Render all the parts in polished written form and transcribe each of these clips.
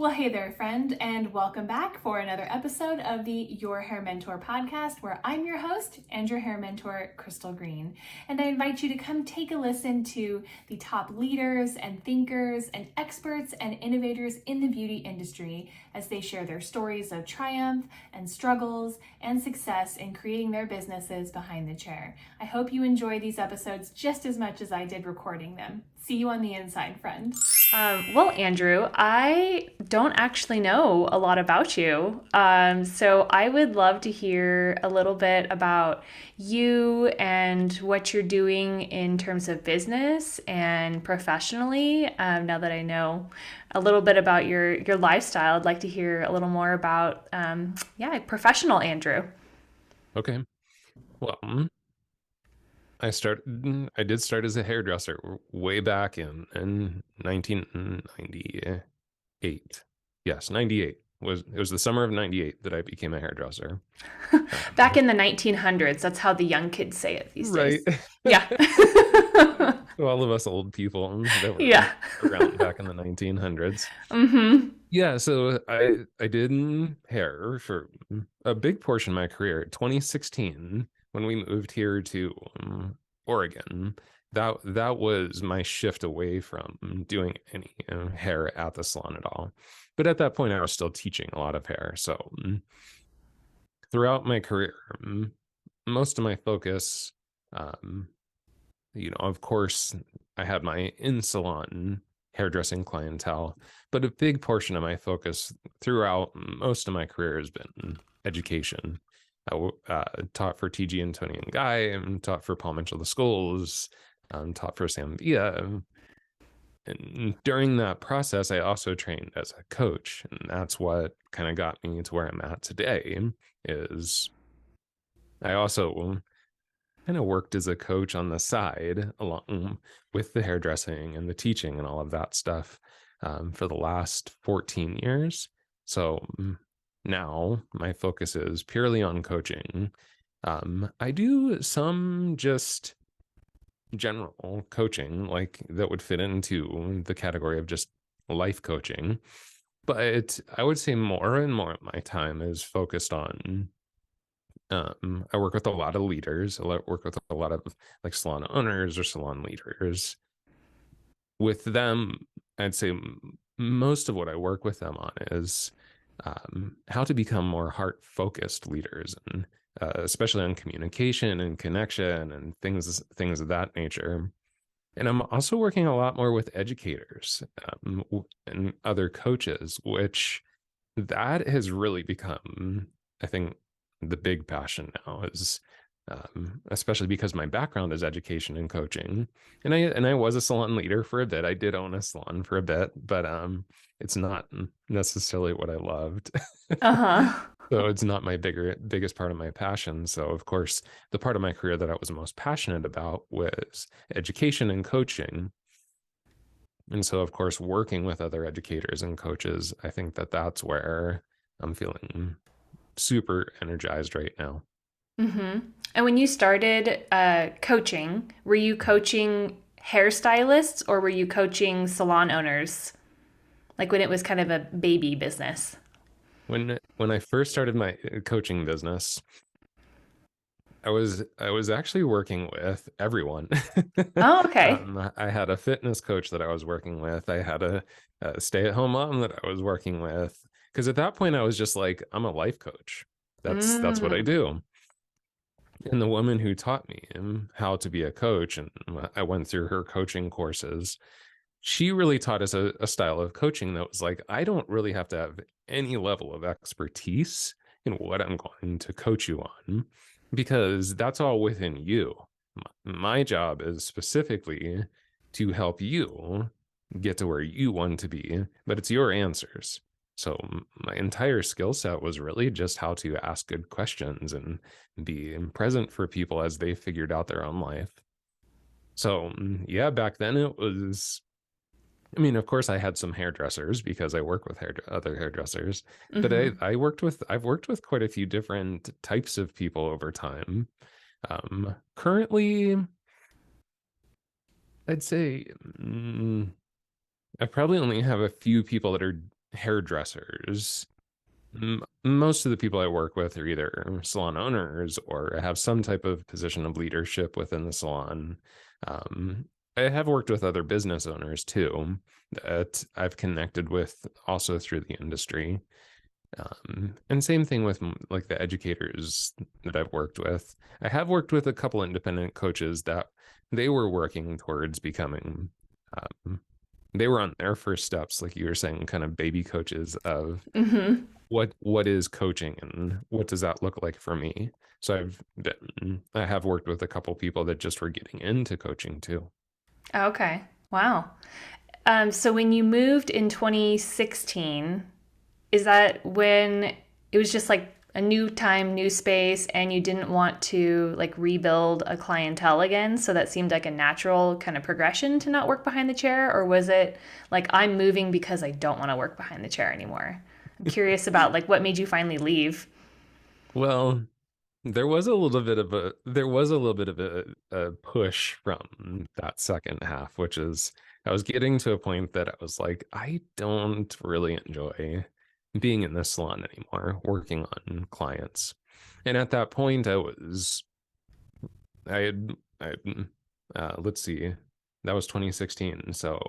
Well, hey there, friend, and welcome back for another episode of the Your.Hair.Mentor podcast, where I'm your host and your hair mentor, Crystal Green. And I invite you to come take a listen to the top leaders and thinkers and experts and innovators in the beauty industry as they share their stories of triumph and struggles and success in creating their businesses behind the chair. I hope you enjoy these episodes just as much as I did recording them. See you on the inside, friend. Well, Andrew, I don't actually know a lot about you. So I would love to hear a little bit about you and what you're doing in terms of business and professionally. Now that I know a little bit about your lifestyle, I'd like to hear a little more about, professional Andrew. Okay. Well, I did start as a hairdresser way back in 1998. Yes, 98. It was the summer of 98 that I became a hairdresser. Back in the 1900s, that's how the young kids say it these Right. days. Yeah. All of us old people that were Yeah. around back in the 1900s. Mm-hmm. Yeah, so I did hair for a big portion of my career. 2016, when we moved here to Oregon, that was my shift away from doing any hair at the salon at all. But at that point, I was still teaching a lot of hair. So throughout my career, most of my focus, um, of course, I had my in-salon hairdressing clientele, but a big portion of my focus throughout most of my career has been education. I taught for TG and Tony and Guy, and taught for Paul Mitchell the Schools, taught for Sam Villa. And during that process, I also trained as a coach, and that's what kind of got me to where I'm at today. Is I also kind of worked as a coach on the side along with the hairdressing and the teaching and all of that stuff for the last 14 years. So now my focus is purely on coaching. I do some just general coaching, like that would fit into the category of just life coaching. But I would say more and more of my time is focused on I work with a lot of leaders. I work with a lot of like salon owners or salon leaders. With them, I'd say most of what I work with them on is how to become more heart-focused leaders, and especially on communication and connection and things of that nature. And I'm also working a lot more with educators and other coaches, which that has really become, I think, the big passion now is especially because my background is education and coaching, and I was a salon leader for a bit. I did own a salon for a bit, but it's not necessarily what I loved. Uh-huh. So it's not my biggest part of my passion. So of course, the part of my career that I was most passionate about was education and coaching. And so of course, working with other educators and coaches, I think that that's where I'm feeling super energized right now. Mm-hmm. And when you started coaching, were you coaching hairstylists or were you coaching salon owners? Like when it was kind of a baby business? When I first started my coaching business, I was actually working with everyone. Oh, okay. I had a fitness coach that I was working with. I had a stay-at-home mom that I was working with. Because at that point, I was just like, I'm a life coach. That's what I Mm. do. And the woman who taught me how to be a coach, and I went through her coaching courses, she really taught us a style of coaching that was like, I don't really have to have any level of expertise in what I'm going to coach you on, because that's all within you. My job is specifically to help you get to where you want to be, but it's your answers. So my entire skill set was really just how to ask good questions and be present for people as they figured out their own life. So yeah, back then it was, I mean, of course I had some hairdressers because I work with other hairdressers, but Mm-hmm. I've worked with quite a few different types of people over time. Currently, I'd say I probably only have a few people that are hairdressers. Most of the people I work with are either salon owners or have some type of position of leadership within the salon. Um, I have worked with other business owners too that I've connected with also through the industry. And same thing with like the educators that I've worked with. I have worked with a couple independent coaches that they were working towards becoming, they were on their first steps, like you were saying, kind of baby coaches of Mm-hmm. what is coaching and what does that look like for me. So I have worked with a couple people that just were getting into coaching too. Okay. Wow. So when you moved in 2016, is that when it was just like a new time, new space, and you didn't want to like rebuild a clientele again? So that seemed like a natural kind of progression to not work behind the chair? Or was it like, I'm moving because I don't want to work behind the chair anymore? I'm curious about like what made you finally leave. Well, there was a little bit of a push from that second half, which is I was getting to a point that I was like, I don't really enjoy being in this salon anymore, working on clients. And at that point, I had, I, let's see, that was 2016. So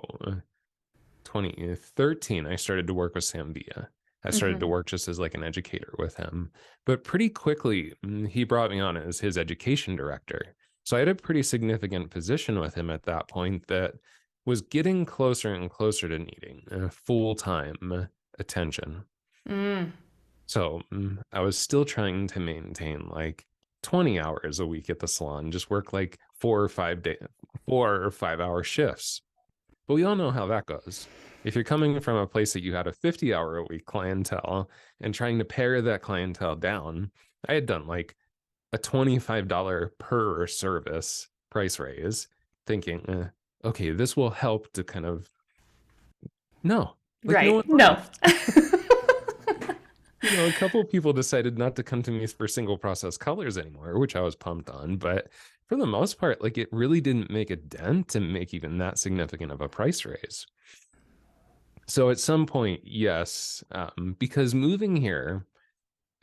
2013, I started to work with Sam Villa. I started to Mm-hmm. work just as like an educator with him. But pretty quickly, he brought me on as his education director. So I had a pretty significant position with him at that point that was getting closer and closer to needing full-time attention. Mm, So I was still trying to maintain like 20 hours a week at the salon, just work like 4 or 5 hour shifts. But we all know how that goes. If you're coming from a place that you had a 50-hour a week clientele and trying to pare that clientele down, I had done like a $25 per service price raise, thinking, okay, this will help to kind of, no, like no one right. No. left. A couple of people decided not to come to me for single process colors anymore, which I was pumped on. But for the most part, like it really didn't make a dent to make even that significant of a price raise. So at some point, yes, because moving here,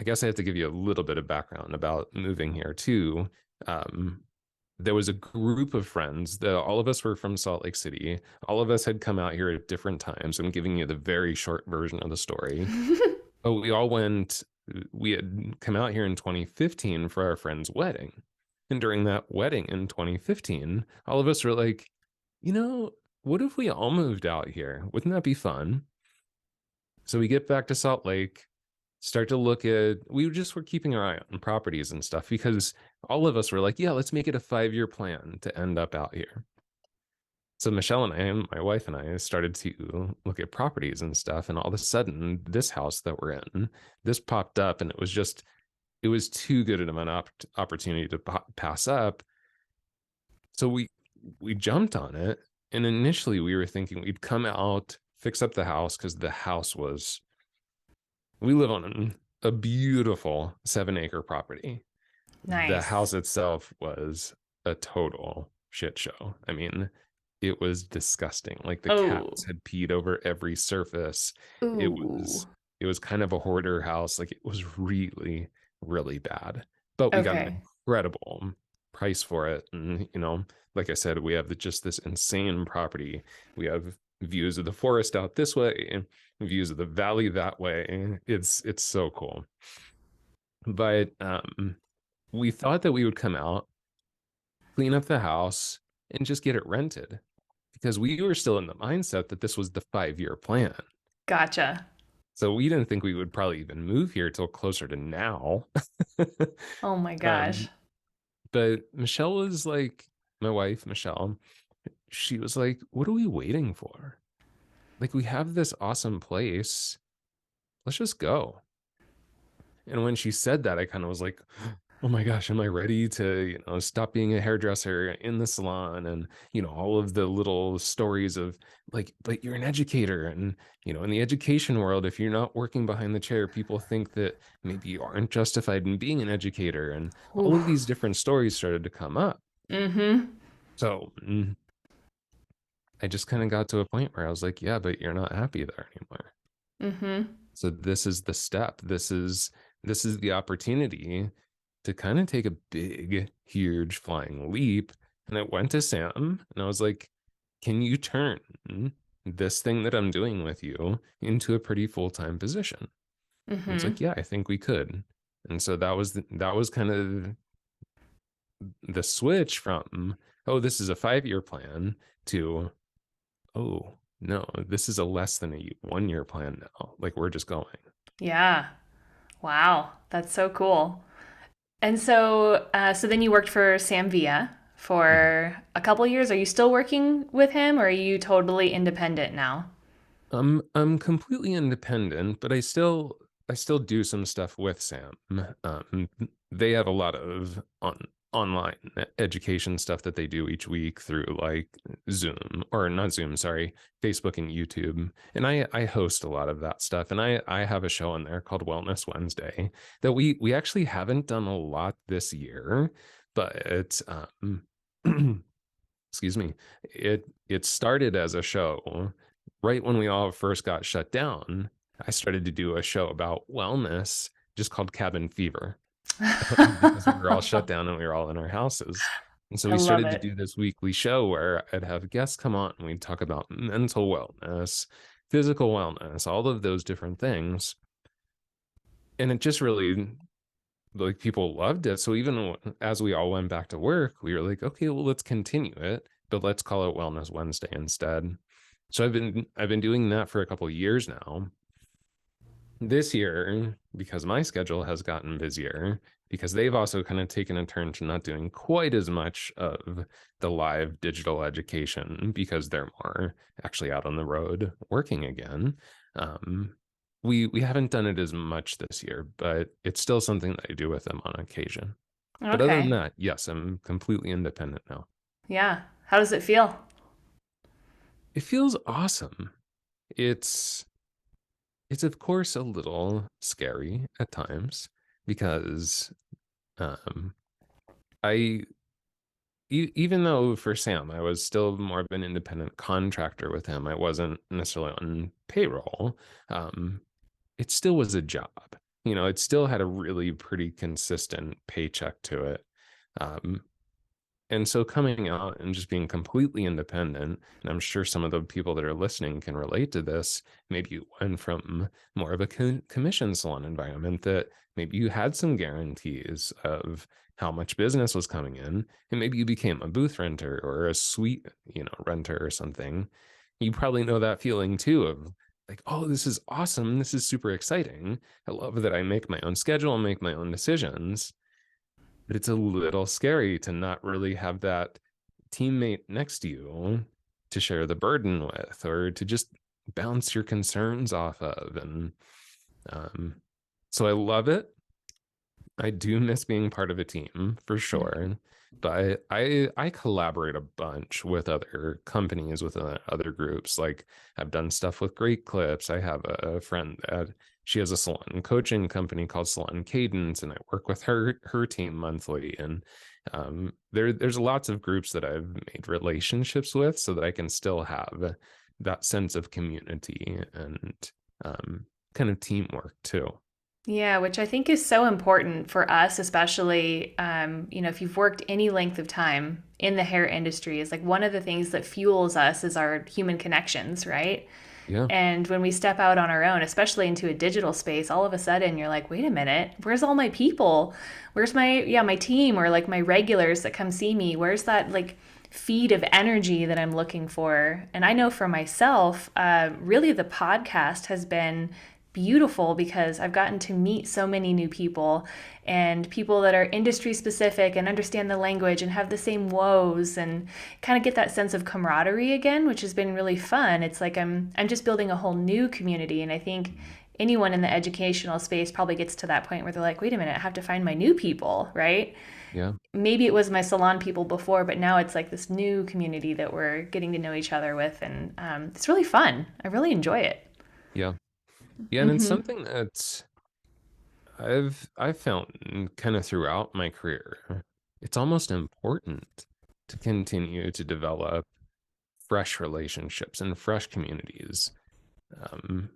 I guess I have to give you a little bit of background about moving here too. Um, there was a group of friends that all of us were from Salt Lake City. All of us had come out here at different times. I'm giving you the very short version of the story. But we had come out here in 2015 for our friend's wedding. And during that wedding in 2015, all of us were like, you know, what if we all moved out here? Wouldn't that be fun? So we get back to Salt Lake, start to look at, we just were keeping our eye on properties and stuff because all of us were like, yeah, let's make it a 5-year plan to end up out here. So Michelle and I, my wife and I, started to look at properties and stuff. And all of a sudden, this house that we're in, this popped up, and it was too good of an opportunity to pass up. So we jumped on it. And initially, we were thinking we'd come out, fix up the house because the house was. We live on a beautiful 7-acre property. The Nice. house itself was a total shit show. I mean, it was disgusting. Like the cats Oh. had peed over every surface. It Ooh. was it was kind of a hoarder house. Like it was really, really bad. But we got an Okay. incredible price for it. And like I said, we have just this insane property. We have views of the forest out this way and views of the valley that way. It's so cool. But we thought that we would come out, clean up the house, and just get it rented because we were still in the mindset that this was the 5-year plan. Gotcha. So we didn't think we would probably even move here till closer to now. Oh my gosh. um, but Michelle was like, my wife, Michelle, she was like, what are we waiting for? Like, we have this awesome place. Let's just go. And when she said that, I kind of was like, oh my gosh, am I ready to, stop being a hairdresser in the salon? And, all of the little stories of like, but you're an educator. And, in the education world, if you're not working behind the chair, people think that maybe you aren't justified in being an educator. And all of Oof. these different stories started to come up. Mm-hmm. So I just kind of got to a point where I was like, yeah, but you're not happy there anymore. Mm-hmm. So this is the step. This is the opportunity to kind of take a big, huge flying leap. And I went to Sam and I was like, can you turn this thing that I'm doing with you into a pretty full-time position? And it's Mm-hmm. like, yeah, I think we could. And so that was kind of the switch from, oh, this is a 5-year plan to, oh, no, this is a less than a 1-year plan now. Like we're just going. Yeah. Wow. That's so cool. And so, so then you worked for Sam Villa Mhm. for a couple years. Are you still working with him, or are you totally independent now? I'm completely independent, but I still do some stuff with Sam. They have a lot of online education stuff that they do each week through like Zoom, or not Zoom, sorry, Facebook and YouTube. And I host a lot of that stuff. And I have a show on there called Wellness Wednesday that we actually haven't done a lot this year, but excuse me, it started as a show right when we all first got shut down. I started to do a show about wellness just called Cabin Fever because we were all shut down and we were all in our houses. And so I we love started to it. do this weekly show where I'd have guests come on and we'd talk about mental wellness, physical wellness, all of those different things. And it just really, like, people loved it. So even as we all went back to work, we were like, okay, well, let's continue it, but let's call it Wellness Wednesday instead. So I've been doing that for a couple of years now. This year, because my schedule has gotten busier, because they've also kind of taken a turn to not doing quite as much of the live digital education because they're more actually out on the road working again. Um, we haven't done it as much this year, but it's still something that I do with them on occasion. But other than Okay. that, yes, I'm completely independent now. Yeah. How does it feel? It feels awesome. It's it's of course a little scary at times because um I even though for Sam I was still more of an independent contractor with him, I wasn't necessarily on payroll. Um it still was a job. It still had a really pretty consistent paycheck to it. Um And so coming out and just being completely independent, and I'm sure some of the people that are listening can relate to this. Maybe you went from more of a commission salon environment that maybe you had some guarantees of how much business was coming in, and maybe you became a booth renter or a suite, renter or something. You probably know that feeling too of like, oh, this is awesome. This is super exciting. I love that I make my own schedule and make my own decisions, but it's a little scary to not really have that teammate next to you to share the burden with or to just bounce your concerns off of. And um, so I love it. I do miss being part of a team for sure, but I collaborate a bunch with other companies, with other groups. Like I've done stuff with Great Clips. I have a friend that she has a salon coaching company called Salon Cadence, and I work with her team monthly. And there's lots of groups that I've made relationships with, so that I can still have that sense of community and kind of teamwork too. Yeah, which I think is so important for us, especially, if you've worked any length of time in the hair industry, is like one of the things that fuels us is our human connections, right? Yeah. And when we step out on our own, especially into a digital space, all of a sudden you're like, wait a minute, where's all my people? Where's my team, or like my regulars that come see me? Where's that like feed of energy that I'm looking for? And I know for myself, really the podcast has been beautiful because I've gotten to meet so many new people, and people that are industry specific and understand the language and have the same woes, and kind of get that sense of camaraderie again, which has been really fun. It's like I'm just building a whole new community, and I think anyone in the educational space probably gets to that point where they're like, wait a minute, I have to find my new people, right? Yeah. Maybe it was my salon people before, but now it's like this new community that we're getting to know each other with, and it's really fun. I really enjoy it. Yeah. Yeah, and it's Mm-hmm. something that I've found kind of throughout my career. It's almost important to continue to develop fresh relationships and fresh communities. Um,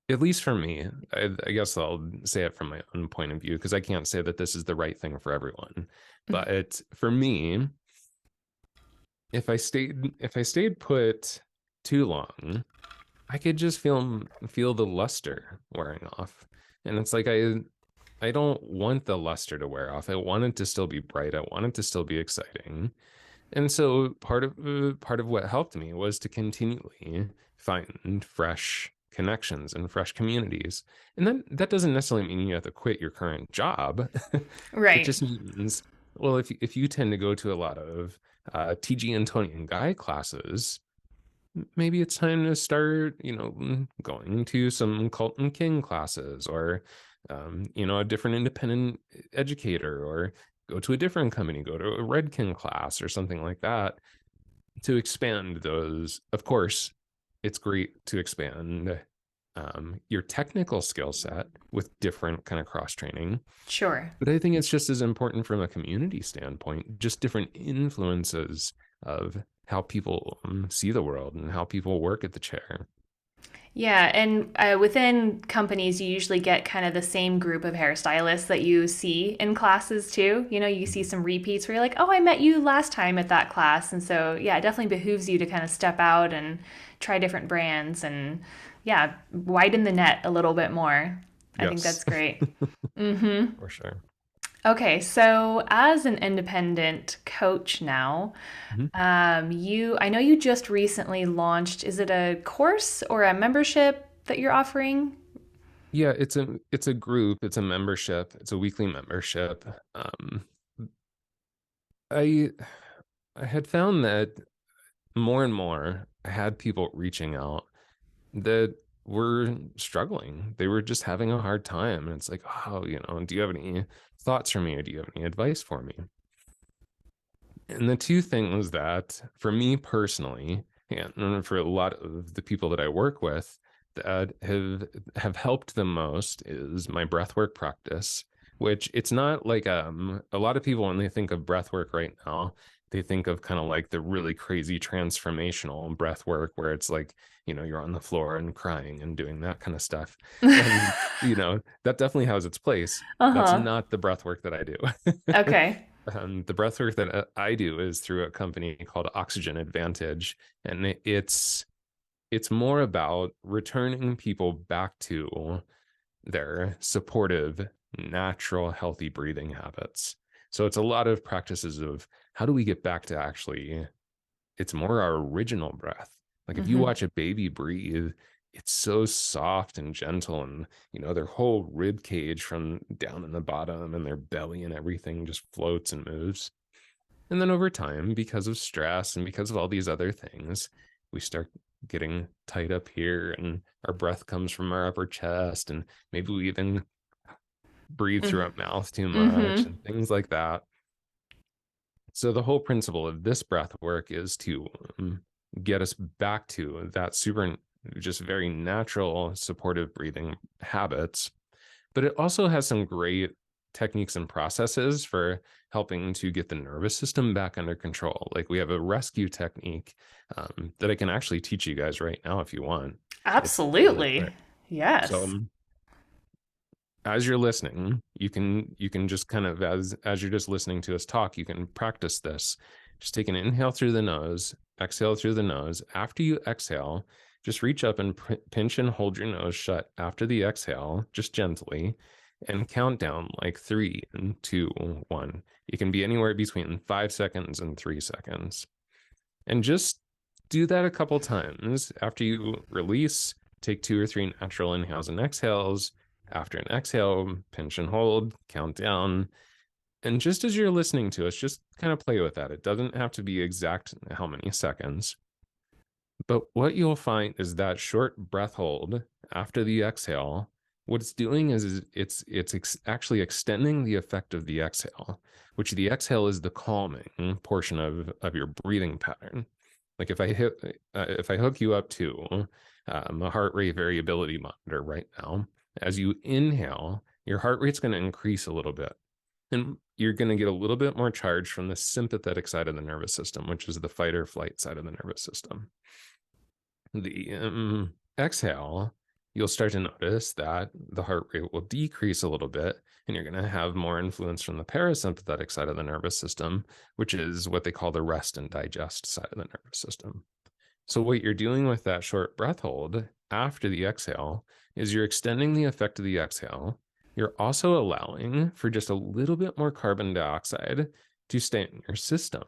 at least for me, I guess I'll say it from my own point of view because I can't say that this is the right thing for everyone. But for me, if I stayed put too long, I could just feel the luster wearing off. And it's like I don't want the luster to wear off. I want it to still be bright. I want it to still be exciting. And so part of what helped me was to continually find fresh connections and fresh communities. And that doesn't necessarily mean you have to quit your current job. It Right. just means, well, if you tend to go to a lot of TG and Tony and Guy classes, maybe it's time to start, going to some Colton King classes or, a different independent educator, or go to a different company, go to a Redkin class or something like that to expand those. Of course, it's great to expand your technical skill set with different kind of cross training. Sure. But I think it's just as important from a community standpoint, just different influences of how people see the world and how people work at the chair. Yeah, and within companies, you usually get kind of the same group of hairstylists that you see in classes too. You know, you see some repeats where you're like, oh, I met you last time at that class. And so, yeah, it definitely behooves you to kind of step out and try different brands and, yeah, widen the net a little bit more. I think Yes, that's great. Mm-hmm. for sure. Okay, so as an independent coach now, Mhm. I know you just recently launched, is it a course or a membership that you're offering? Yeah, it's a group, it's a membership, it's a weekly membership. I I had found that more and more I had people reaching out that were struggling. They were just having a hard time. And it's like, oh, do you have any thoughts for me, or do you have any advice for me? And the two things that, for me personally, and for a lot of the people that I work with, that have helped the most is my breathwork practice, which it's not like a lot of people when they think of breathwork right now, they think of kind of like the really crazy transformational breathwork where it's like, you're on the floor and crying and doing that kind of stuff. And that definitely has its place. That's Uh-huh. not the breathwork that I do. Okay. The breath work that I do is through a company called Oxygen Advantage, and it's more about returning people back to their supportive, natural, healthy breathing habits. So it's a lot of practices of how do we get back to actually, it's more our original breath. Like if you Mm-hmm. watch a baby breathe, it's so soft and gentle, and their whole rib cage from down in the bottom and their belly and everything just floats and moves. And then over time, because of stress and because of all these other things, we start getting tight up here, and our breath comes from our upper chest, and maybe we even breathe through our mouth too much Mm-hmm. and things like that. So the whole principle of this breath work is to get us back to that super, just very natural, supportive breathing habits. But it also has some great techniques and processes for helping to get the nervous system back under control. Like we have a rescue technique that I can actually teach you guys right now if you want. It's really Absolutely. quick. So Yes. as you're listening, you can just kind of, as you're just listening to us talk, you can practice this. Just take an inhale through the nose, exhale through the nose. After you exhale, just reach up and pinch and hold your nose shut after the exhale, just gently, and count down like 3 and 2, 1. You can be anywhere between 5 seconds and 3 seconds. And just do that a couple times. After you release, take 2 or 3 natural inhales and exhales. After an exhale, pinch and hold, count down. And just as you're listening to us, just kind of play with that. It doesn't have to be exact how many seconds. But what you'll find is that short breath hold after the exhale, what it's doing is actually extending the effect of the exhale, which the exhale is the calming portion of your breathing pattern. Like if I hook you up to a heart rate variability monitor right now, as you inhale, your heart rate's going to increase a little bit, and you're going to get a little bit more charge from the sympathetic side of the nervous system, which is the fight or flight side of the nervous system. The exhale you'll start to notice that the heart rate will decrease a little bit, and you're going to have more influence from the parasympathetic side of the nervous system, which is what they call the rest and digest side of the nervous system. So what you're doing with that short breath hold after the exhale is you're extending the effect of the exhale. You're also allowing for just a little bit more carbon dioxide to stay in your system,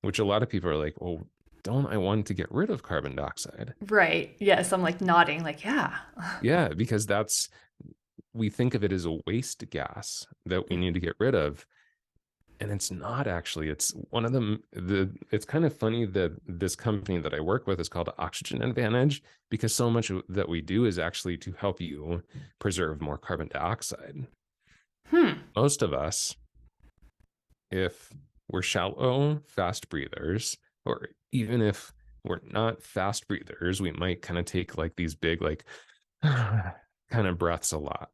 which a lot of people are like, well, don't I want to get rid of carbon dioxide? Right. Yes. I'm like nodding, like, yeah. Yeah, because we think of it as a waste gas that we need to get rid of. And it's not actually. It's one of them. It's kind of funny that this company that I work with is called Oxygen Advantage, because so much that we do is actually to help you preserve more carbon dioxide. Most of us, if we're shallow, fast breathers, or even if we're not fast breathers, we might kind of take like these big, like kind of breaths a lot.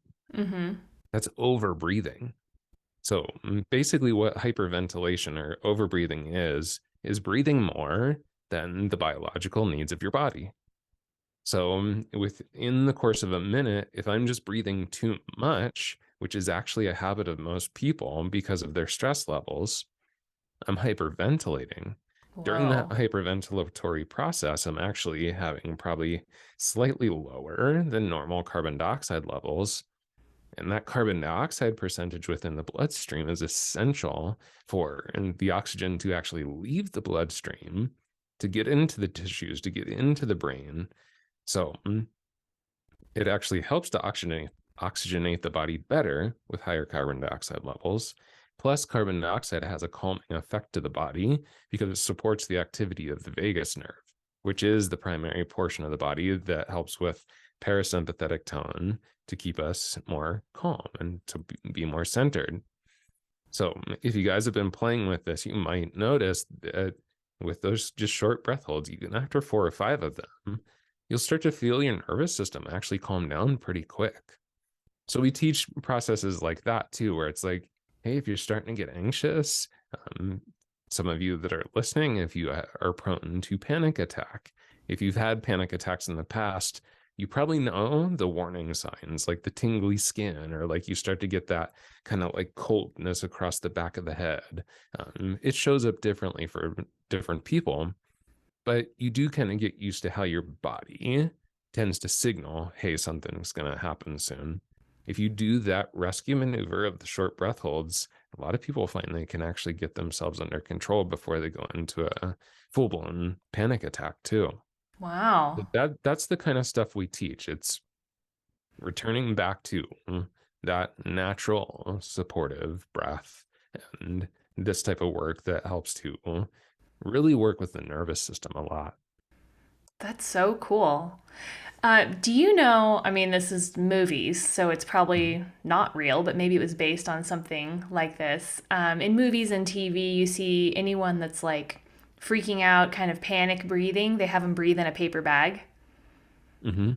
That's over breathing. So basically what hyperventilation or overbreathing is breathing more than the biological needs of your body. So within the course of a minute, if I'm just breathing too much, which is actually a habit of most people because of their stress levels, I'm hyperventilating. During that Whoa. hyperventilatory process, I'm actually having probably slightly lower than normal carbon dioxide levels. And that carbon dioxide percentage within the bloodstream is essential for the oxygen to actually leave the bloodstream, to get into the tissues, to get into the brain. So it actually helps to oxygenate the body better with higher carbon dioxide levels. Plus, carbon dioxide has a calming effect to the body because it supports the activity of the vagus nerve, which is the primary portion of the body that helps with parasympathetic tone to keep us more calm and to be more centered. So if you guys have been playing with this, you might notice that with those just short breath holds, even after 4 or 5 of them, you'll start to feel your nervous system actually calm down pretty quick. So we teach processes like that too, where it's like, hey, if you're starting to get anxious, some of you that are listening, if you are prone to panic attack, if you've had panic attacks in the past, you probably know the warning signs, like the tingly skin, or like you start to get that kind of like coldness across the back of the head. It shows up differently for different people, but you do kind of get used to how your body tends to signal, hey, something's going to happen soon. If you do that rescue maneuver of the short breath holds, a lot of people find they can actually get themselves under control before they go into a full-blown panic attack too. Wow. That's the kind of stuff we teach. It's returning back to that natural supportive breath and this type of work that helps to really work with the nervous system a lot. That's so cool. Do you know, I mean, this is movies, so it's probably not real, but maybe it was based on something like this. In movies and TV, you see anyone that's like freaking out, kind of panic breathing, they have them breathe in a paper bag,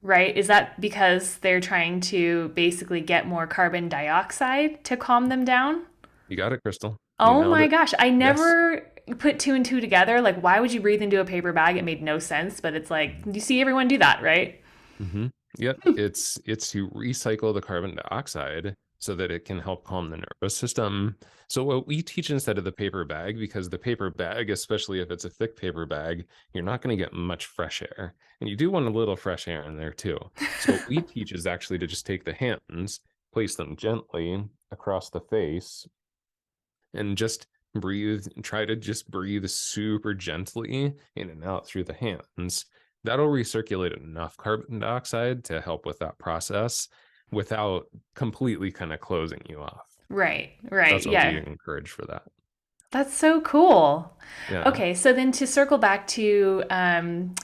right? Is that because they're trying to basically get more carbon dioxide to calm them down? You got it, Crystal. You Oh nailed my it. gosh, I Yes. never put two and two together. Like, why would you breathe into a paper bag? It made no sense, but it's like, you see everyone do that, right? Yep. It's to recycle the carbon dioxide so that it can help calm the nervous system. So what we teach instead of the paper bag, because the paper bag, especially if it's a thick paper bag, you're not going to get much fresh air. And you do want a little fresh air in there too. So what we teach is actually to just take the hands, place them gently across the face, and just try to just breathe super gently in and out through the hands. That'll recirculate enough carbon dioxide to help with that process without completely kind of closing you off. Right, right. That's what we Yeah. encourage for that. That's so cool. Yeah. Okay, so then to circle back to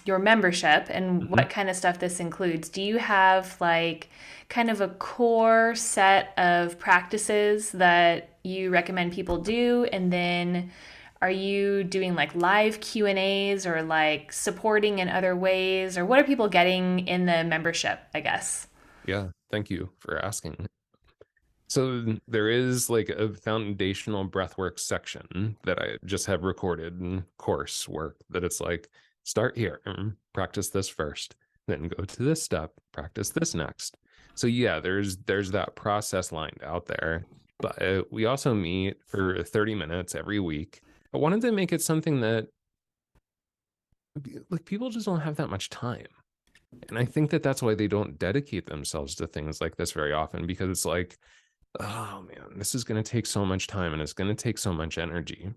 your membership and Mhm. what kind of stuff this includes, do you have like kind of a core set of practices that you recommend people do? And then are you doing like live Q&As or like supporting in other ways? Or what are people getting in the membership, I guess? Yeah. Thank you for asking. So there is like a foundational breathwork section that I just have recorded in coursework that it's like, start here and practice this first. then go to this step, practice this next. So yeah, there's that process lined out there. But we also meet for 30 minutes every week. I wanted to make it something that like people just don't have that much time. And I think that that's why they don't dedicate themselves to things like this very often, because it's like, oh man, this is going to take so much time and it's going to take so much energy.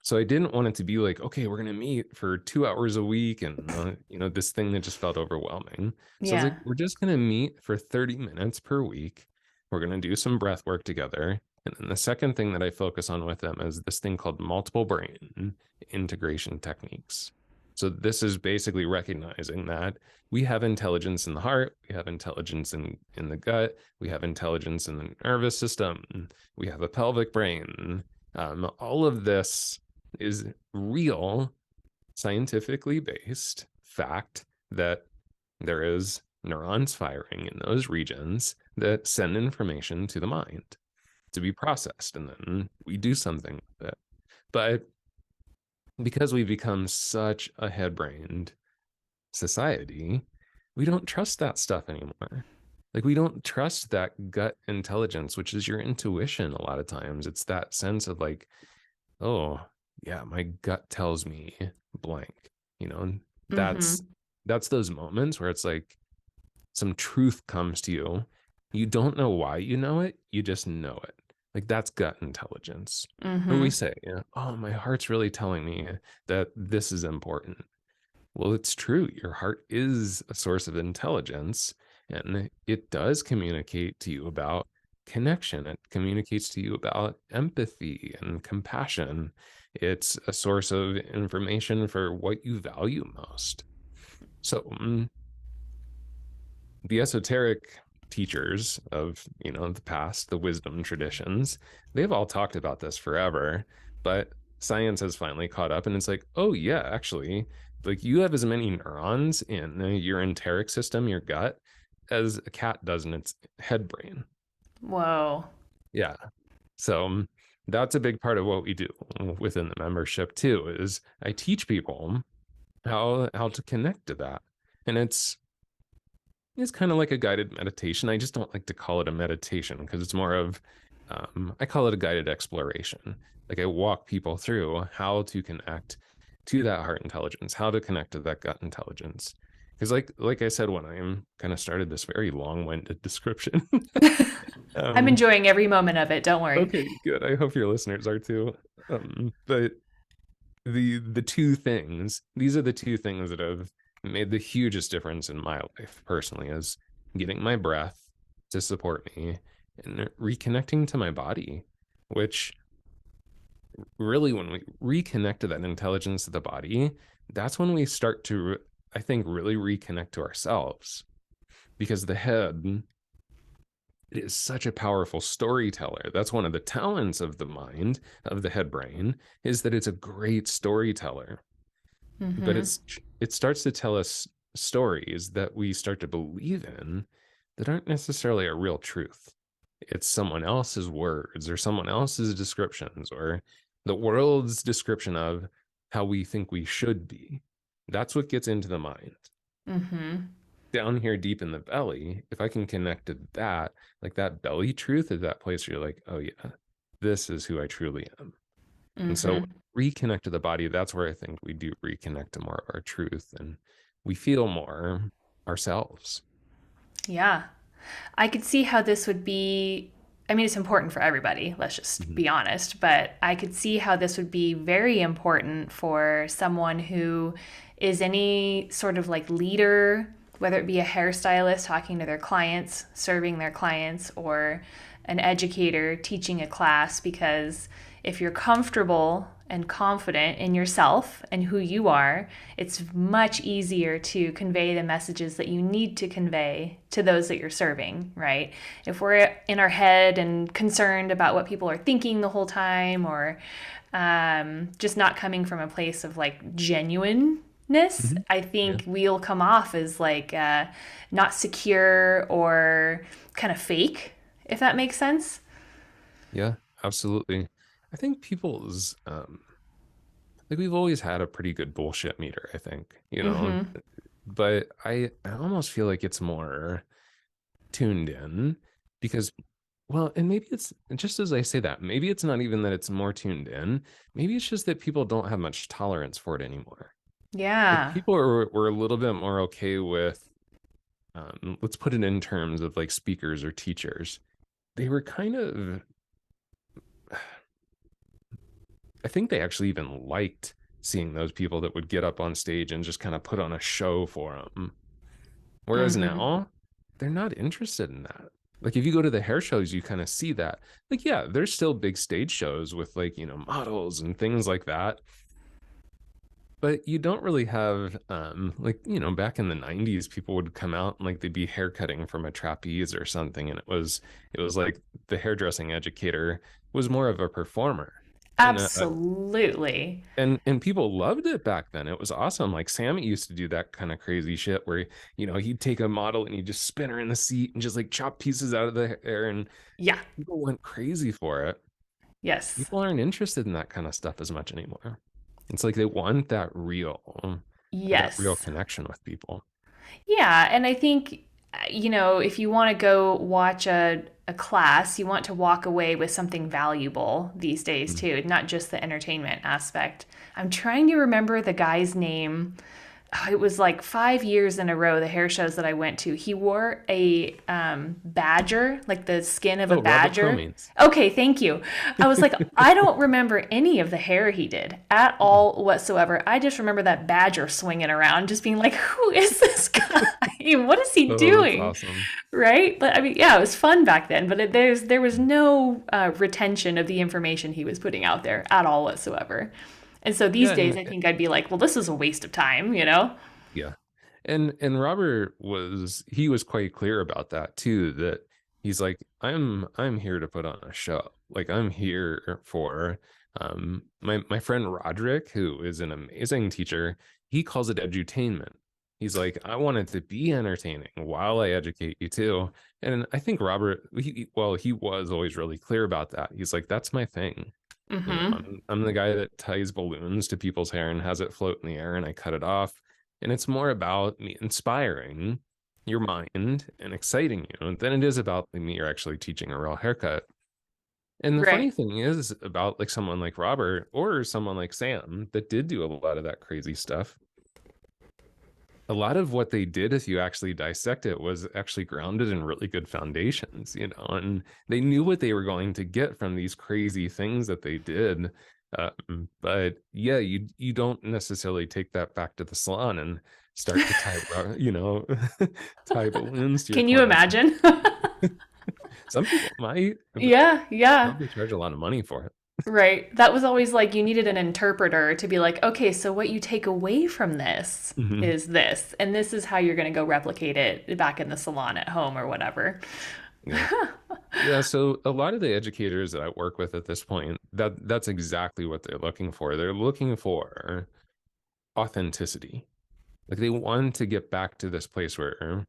So I didn't want it to be like, okay, we're going to meet for 2 hours a week and, this thing that just felt overwhelming. So I was Yeah. like, we're just going to meet for 30 minutes per week. We're going to do some breath work together. And then the second thing that I focus on with them is this thing called multiple brain integration techniques. So this is basically recognizing that we have intelligence in the heart, we have intelligence in the gut, we have intelligence in the nervous system, we have a pelvic brain. All of this is real, scientifically based fact that there is neurons firing in those regions that send information to the mind to be processed, and then we do something with it. But because we've become such a head-brained society, we don't trust that stuff anymore. Like, we don't trust that gut intelligence, which is your intuition. A lot of times it's that sense of like, oh yeah, my gut tells me blank, and Mm-hmm. that's those moments where it's like some truth comes to you. You don't know why you know it, you just know it. Like, that's gut intelligence. Or we Mm-hmm. say, oh, my heart's really telling me that this is important. Well, it's true. Your heart is a source of intelligence, and it does communicate to you about connection. It communicates to you about empathy and compassion. It's a source of information for what you value most. So, the esoteric teachers of the past, the wisdom traditions, they've all talked about this forever, but science has finally caught up, and it's like, oh yeah, actually, like, you have as many neurons in your enteric system, your gut, as a cat does in its head brain. Whoa. Yeah. So that's a big part of what we do within the membership too, is I teach people how to connect to that. And it's kind of like a guided meditation. I just don't like to call it a meditation because it's more of, I call it a guided exploration. Like, I walk people through how to connect to that heart intelligence, how to connect to that gut intelligence. Because like I said, when I kind of started this very long-winded description, I'm um, enjoying every moment of it. Don't worry. okay, good. I hope your listeners are too. But the two things, these are the two things that have made the hugest difference in my life personally, is getting my breath to support me and reconnecting to my body, which really, when we reconnect to that intelligence of the body, that's when we start to, I think, really reconnect to ourselves, because the head, it is such a powerful storyteller. That's one of the talents of the mind, of the head brain, is that it's a great storyteller. But Mm-hmm. it starts to tell us stories that we start to believe in that aren't necessarily a real truth. It's someone else's words or someone else's descriptions or the world's description of how we think we should be. That's what gets into the mind. Mm-hmm. Down here deep in the belly, if I can connect to that, like that belly truth, is that place where you're like, oh yeah, this is who I truly am. And so Mm-hmm. reconnect to the body, that's where I think we do reconnect to more of our truth and we feel more ourselves. Yeah. I could see how this would be. I mean, it's important for everybody, let's just Mhm. be honest, but I could see how this would be very important for someone who is any sort of like leader, whether it be a hairstylist talking to their clients, serving their clients, or an educator teaching a class, because if you're comfortable and confident in yourself and who you are, it's much easier to convey the messages that you need to convey to those that you're serving, right? If we're in our head and concerned about what people are thinking the whole time, or just not coming from a place of like genuineness, Mhm. I Yeah. think we'll come off as like not secure or kind of fake, if that makes sense. Yeah, absolutely. I think people's like, we've always had a pretty good bullshit meter, I think, Mm-hmm. but I almost feel like it's more tuned in because, well, and maybe it's just as I say that, maybe it's not even that it's more tuned in. Maybe it's just that people don't have much tolerance for it anymore. Like Yeah. people were a little bit more okay with, let's put it in terms of like speakers or teachers. They were kind of, I think they actually even liked seeing those people that would get up on stage and just kind of put on a show for them. Whereas Mm-hmm. now, they're not interested in that. Like if you go to the hair shows, you kind of see that. Like, yeah, there's still big stage shows with like, models and things like that. But you don't really have like, back in the 90s, people would come out and like they'd be haircutting from a trapeze or something. And it was like the hairdressing educator was more of a performer. And Absolutely. and people loved it back then. It was awesome. Like Sammy used to do that kind of crazy shit where he'd take a model and he'd just spin her in the seat and just like chop pieces out of the hair, and Yeah. people went crazy for it. Yes. People aren't interested in that kind of stuff as much anymore. It's like they want that real Yes. connection with people. Yeah, and I think if you want to go watch a class, you want to walk away with something valuable these days Mm. too, not just the entertainment aspect. I'm trying to remember the guy's name. Oh, it was like 5 years in a row, the hair shows that I went to. He wore a badger, like the skin of a Oh, Robert badger. Cromeans. Okay, thank you. I was like, I don't remember any of the hair he did at all whatsoever. I just remember that badger swinging around, just being like, who is this guy? What is he Oh, that's doing? awesome. Right? But I mean, yeah, it was fun back then, but there was no retention of the information he was putting out there at all whatsoever. And so these Yeah, days, and I think I'd be like, well, this is a waste of time, you know? yeah. And Robert was quite clear about that too, that he's like, I'm here to put on a show. Like I'm here for my friend Roderick, who is an amazing teacher, he calls it edutainment. He's like, I want it to be entertaining while I educate you too. And I think Robert, he was always really clear about that. He's like, that's my thing. Mm-hmm. I'm the guy that ties balloons to people's hair and has it float in the air and I cut it off. And it's more about me inspiring your mind and exciting you than it is about me you're actually teaching a real haircut. And the funny Right. thing is about like someone like Robert or someone like Sam that did do a lot of that crazy stuff. A lot of what they did, if you actually dissect it, was actually grounded in really good foundations, and they knew what they were going to get from these crazy things that they did. But yeah, you don't necessarily take that back to the salon and start to tie balloons to your Can you clients. imagine? Some people might, but Yeah, yeah. probably charge a lot of money for it. Right. That was always like you needed an interpreter to be like, okay, so what you take away from this Mhm. is this, and this is how you're going to go replicate it back in the salon at home or whatever. Yeah. Yeah, so a lot of the educators that I work with at this point, that's exactly what they're looking for. They're looking for authenticity. Like they want to get back to this place where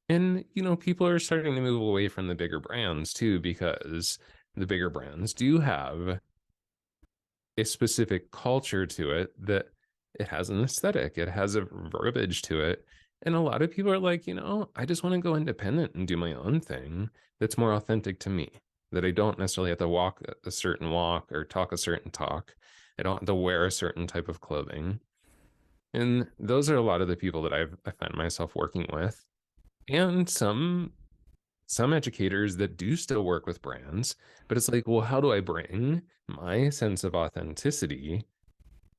and people are starting to move away from the bigger brands too, because the bigger brands do have a specific culture to it, that it has an aesthetic, it has a verbiage to it. And a lot of people are like, I just want to go independent and do my own thing that's more authentic to me, that I don't necessarily have to walk a certain walk or talk a certain talk. I don't have to wear a certain type of clothing. And those are a lot of the people that I find myself working with. And some educators that do still work with brands, but it's like, well, how do I bring my sense of authenticity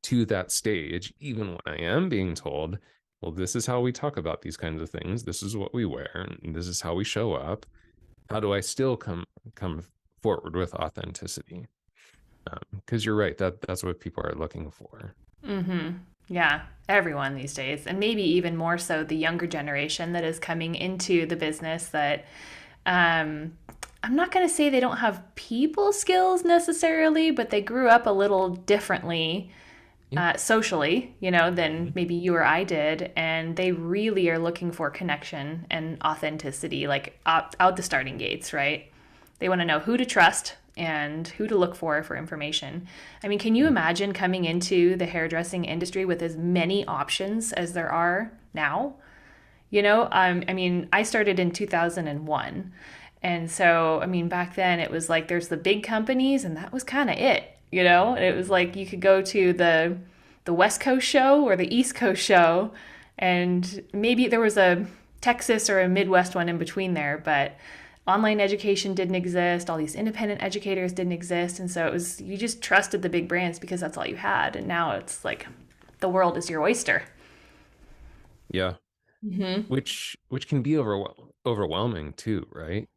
to that stage, even when I am being told, well, this is how we talk about these kinds of things, this is what we wear, and this is how we show up. How do I still come forward with authenticity? Because you're right, that's what people are looking for. Mm-hmm. Yeah, everyone these days, and maybe even more so the younger generation that is coming into the business that um, I'm not going to say they don't have people skills necessarily, but they grew up a little differently Yeah. socially, than Mhm. maybe you or I did. And they really are looking for connection and authenticity, like out the starting gates, right? They want to know who to trust and who to look for information. I mean, can you imagine coming into the hairdressing industry with as many options as there are now? I mean, I started in 2001. And so, I mean, back then it was like there's the big companies and that was kind of it, It was like you could go to the West Coast show or the East Coast show and maybe there was a Texas or a Midwest one in between there, but online education didn't exist, all these independent educators didn't exist, and so it was you just trusted the big brands because that's all you had. And now it's like the world is your oyster. Yeah. Mm-hmm. Which can be overwhelming too, right?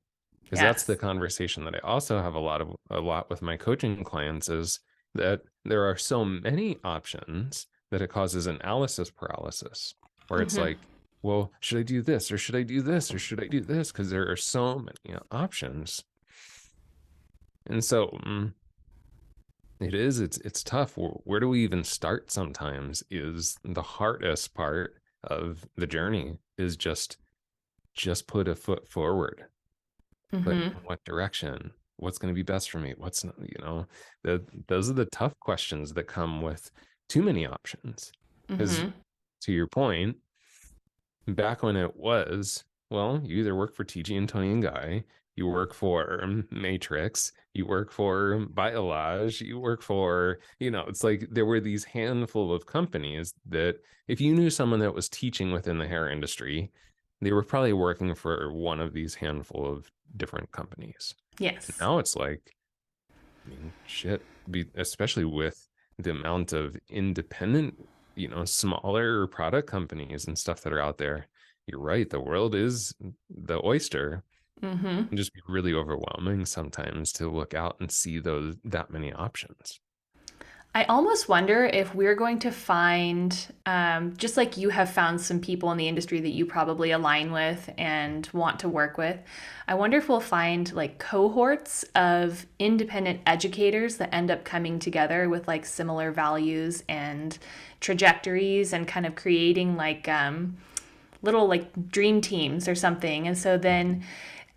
Because that's the Yes. conversation that I also have a lot with my coaching clients is that there are so many options that it causes analysis paralysis, where it's Mm-hmm. like, well, should I do this or should I do this or should I do this? Because there are so many options. And so it's tough. Where do we even start sometimes is the hardest part of the journey is just put a foot forward. But Mm-hmm. in what direction? What's going to be best for me? What's not, those are the tough questions that come with too many options. Because Mm-hmm. to your point, back when it was, well, you either work for TG and Tony and Guy, you work for Matrix, you work for Biolage, you work for, it's like there were these handful of companies that if you knew someone that was teaching within the hair industry, they were probably working for one of these handful of different companies. And Yes. now it's like, I mean, shit, especially with the amount of independent, smaller product companies and stuff that are out there. You're right. The world is the oyster. Mm-hmm. It can just be really overwhelming sometimes to look out and see that many options. I almost wonder if we're going to find, just like you have found some people in the industry that you probably align with and want to work with, I wonder if we'll find like cohorts of independent educators that end up coming together with like similar values and trajectories and kind of creating like little like dream teams or something. And so then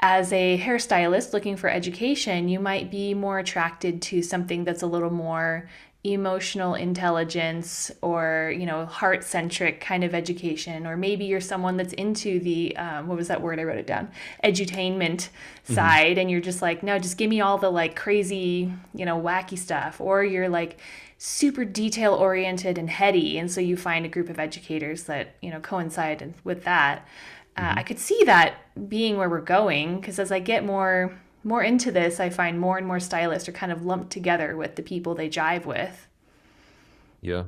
as a hairstylist looking for education, you might be more attracted to something that's a little more emotional intelligence or heart centric kind of education, or maybe you're someone that's into the what was that word, I wrote it down, edutainment Mm-hmm. side, and you're just like, no, just give me all the like crazy wacky stuff, or you're like super detail oriented and heady, and so you find a group of educators that coincide with that. Mm-hmm. I could see that being where we're going, because as I get more into this, I find more and more stylists are kind of lumped together with the people they jive with. Yeah.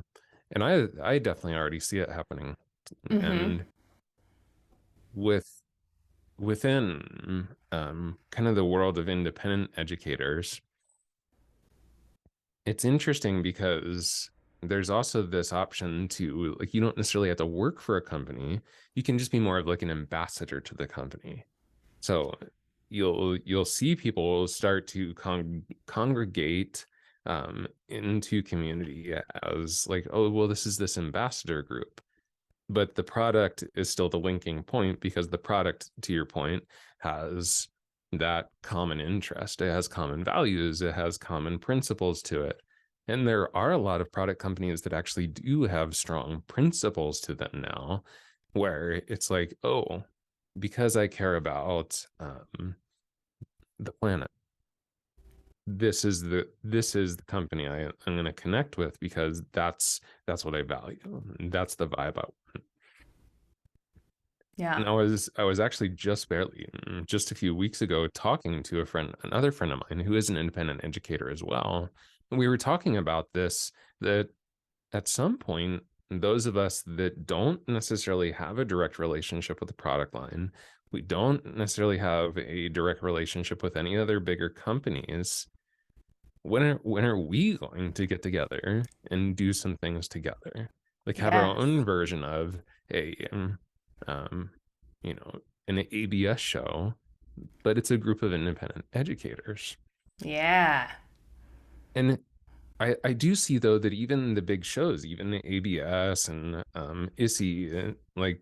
And I definitely already see it happening. Mm-hmm. And with within kind of the world of independent educators, it's interesting because there's also this option to like you don't necessarily have to work for a company. You can just be more of like an ambassador to the company. So you'll see people start to congregate into community as like, oh, well, this is this ambassador group. But the product is still the linking point because the product, to your point, has that common interest. It has common values. It has common principles to it. And there are a lot of product companies that actually do have strong principles to them now, where it's like, oh, because I care about the planet, this is the company I'm going to connect with because that's what I value. That's the vibe I. Yeah. And I was actually just barely just a few weeks ago talking to another friend of mine who is an independent educator as well. And we were talking about this, that at some point, those of us that don't necessarily have a direct relationship with the product line, we don't necessarily have a direct relationship with any other bigger companies. When are we going to get together and do some things together? Like have our Yes. own version of a um, an ABS show, but it's a group of independent educators. Yeah. And I do see though that even the big shows, even the ABS and ISI, like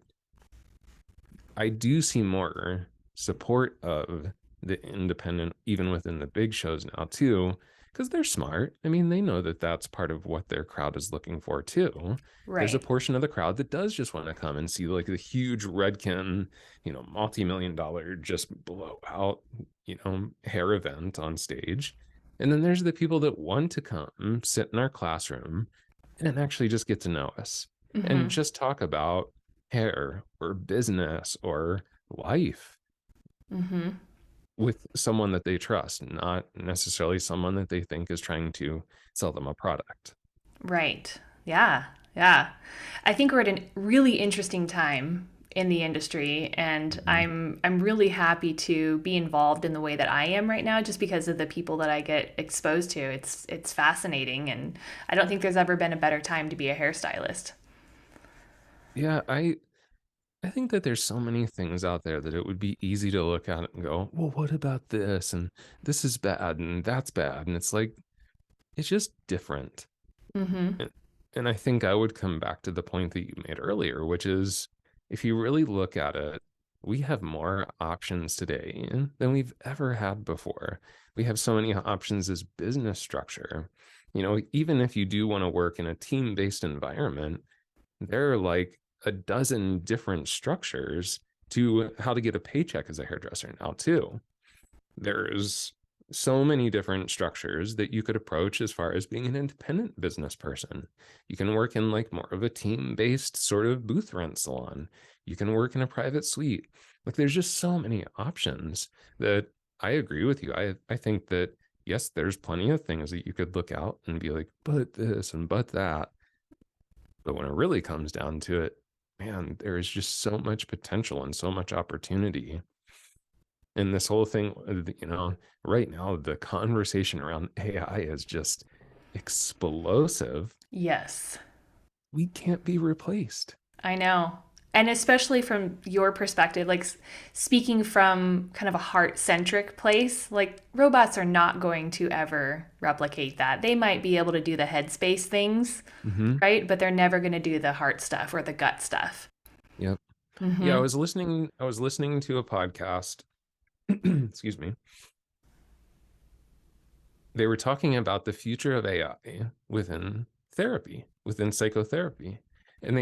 I do see more support of the independent, even within the big shows now too, because they're smart. I mean, they know that that's part of what their crowd is looking for too. There's a Right. portion of the crowd that does just want to come and see like the huge Redken, multi-million dollar just blowout, hair event on stage. And then there's the people that want to come sit in our classroom and actually just get to know us and Mm-hmm. just talk about hair or business or life Mm-hmm. with someone that they trust, not necessarily someone that they think is trying to sell them a product. Right. Yeah. Yeah. I think we're at a really interesting time in the industry, and Mhm. I'm really happy to be involved in the way that I am right now just because of the people that I get exposed to. It's fascinating, and I don't think there's ever been a better time to be a hairstylist. Yeah, I think that there's so many things out there that it would be easy to look at and go, well, what about this? And this is bad and that's bad. And it's like, it's just different. Mhm. And, and I think I would come back to the point that you made earlier, which is if you really look at it, we have more options today than we've ever had before. We have so many options as business structure. Even if you do want to work in a team-based environment, there are like a dozen different structures to how to get a paycheck as a hairdresser now, too. There's so many different structures that you could approach as far as being an independent business person. You can work in like more of a team-based sort of booth rent salon. You can work in a private suite. Like there's just so many options that I agree with you. I think that yes, there's plenty of things that you could look out and be like, but this and but that. But when it really comes down to it, man, there is just so much potential and so much opportunity. And this whole thing, right now, the conversation around AI is just explosive. Yes. We can't be replaced. I know. And especially from your perspective, like speaking from kind of a heart centric place, like robots are not going to ever replicate that. They might be able to do the headspace things, Hmm. right? But they're never going to do the heart stuff or the gut stuff. Yep. Yeah, Mm-hmm. I was listening to a podcast. Excuse me. They were talking about the future of AI within therapy, within psychotherapy. And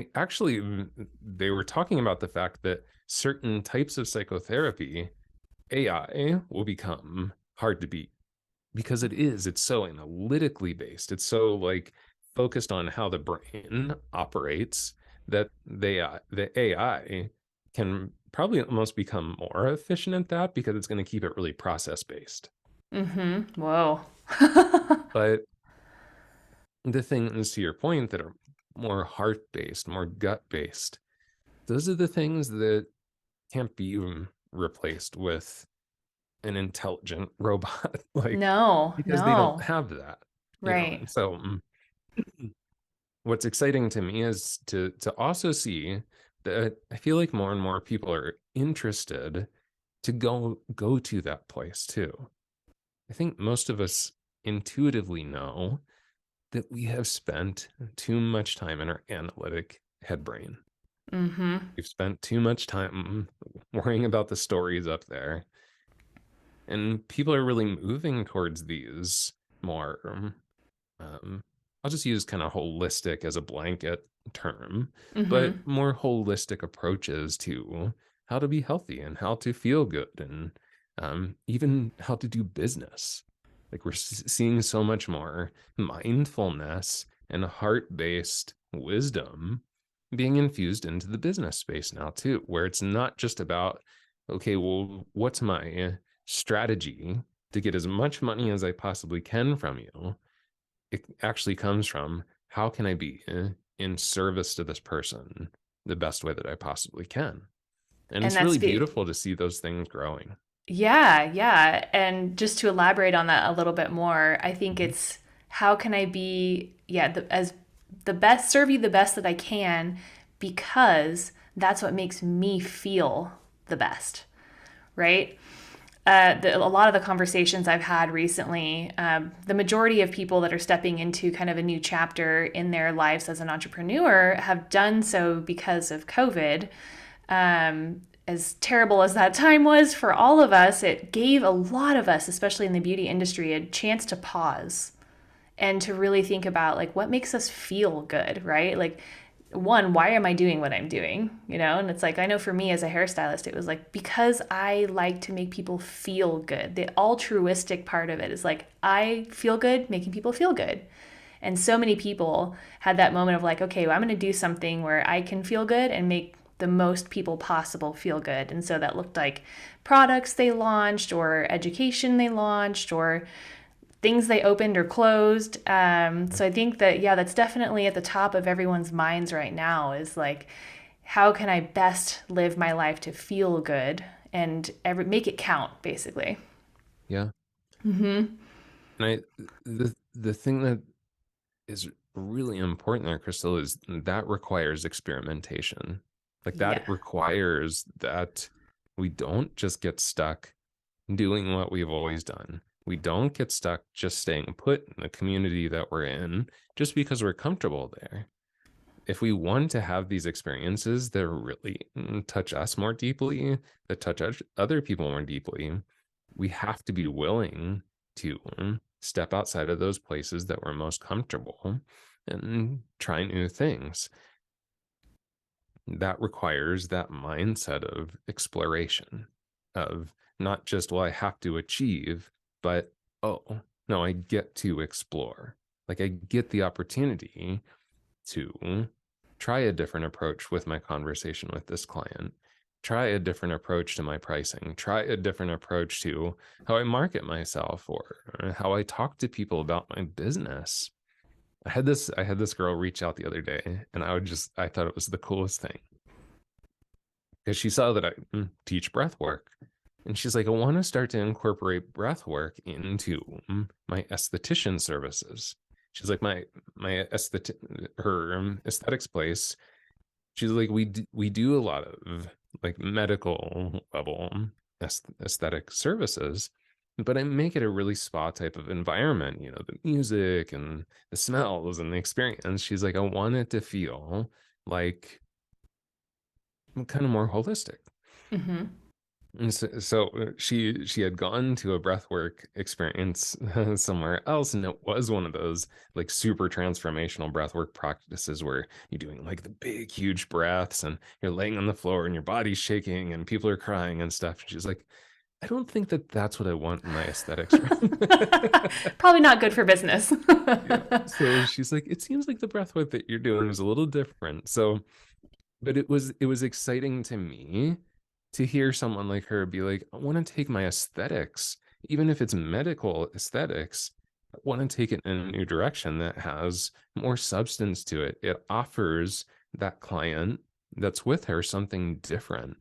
they were talking about the fact that certain types of psychotherapy, AI will become hard to beat because it's so analytically based. It's so like focused on how the brain operates that the AI can probably almost become more efficient at that because it's going to keep it really process based. Mm-hmm. Whoa. But the things to your point that are more heart based, more gut based, those are the things that can't be replaced with an intelligent robot, like No, because they don't no. have that, Right. And so what's exciting to me is to also see that I feel like more and more people are interested to go to that place too. I think most of us intuitively know that we have spent too much time in our analytic head brain. Mm-hmm. We've spent too much time worrying about the stories up there. And people are really moving towards these more, um, I'll just use kind of holistic as a blanket term, but Mm-hmm. more holistic approaches to how to be healthy and how to feel good and even how to do business. Like we're seeing so much more mindfulness and heart-based wisdom being infused into the business space now too, where it's not just about, okay, well, what's my strategy to get as much money as I possibly can from you? It actually comes from how can I be in service to this person the best way that I possibly can? And And it's that's really be beautiful to see those things growing. Yeah, yeah. And just to elaborate on that a little bit more, I think Mhm. it's how can I be, yeah, as the best, serve you the best that I can because that's what makes me feel the best, right? A lot of the conversations I've had recently, the majority of people that are stepping into kind of a new chapter in their lives as an entrepreneur have done so because of COVID. as terrible as that time was for all of us, it gave a lot of us, especially in the beauty industry, a chance to pause and to really think about like what makes us feel good, right? Like, one, why am I doing what I'm doing? And it's like, I know for me as a hairstylist, it was like, because I like to make people feel good. The altruistic part of it is like, I feel good making people feel good. And so many people had that moment of like, okay, well, I'm going to do something where I can feel good and make the most people possible feel good. And so that looked like products they launched or education they launched or things they opened or closed. So I think that, yeah, that's definitely at the top of everyone's minds right now is like, how can I best live my life to feel good and make it count, basically. Yeah. Mm-hmm. And the thing that is really important there, Crystal, is that requires experimentation. Like that Yeah. requires that we don't just get stuck doing what we've always done. We don't get stuck just staying put in the community that we're in just because we're comfortable there. If we want to have these experiences that really touch us more deeply, that touch other people more deeply, we have to be willing to step outside of those places that we're most comfortable and try new things. That requires that mindset of exploration, of not just, well, I have to achieve, but, oh, no, I get to explore. Like I get the opportunity to try a different approach with my conversation with this client, try a different approach to my pricing, try a different approach to how I market myself or how I talk to people about my business. I had this girl reach out the other day and I thought it was the coolest thing because she saw that I teach breath work. And she's like, I want to start to incorporate breath work into my esthetician services. She's like, my her aesthetics place. She's like, we do a lot of like medical level aesthetic services, but I make it a really spa type of environment. The music and the smells and the experience. She's like, I want it to feel like kind of more holistic. Mm-hmm. And so she had gone to a breathwork experience somewhere else, and it was one of those like super transformational breathwork practices where you're doing like the big, huge breaths, and you're laying on the floor, and your body's shaking, and people are crying and stuff. She's like, I don't think that that's what I want in my aesthetics. Probably not good for business. Yeah. So she's like, it seems like the breathwork that you're doing is a little different. So, but it was exciting to me to hear someone like her be like, I want to take my aesthetics, even if it's medical aesthetics, I want to take it in a new direction that has more substance to it. It offers that client that's with her something different.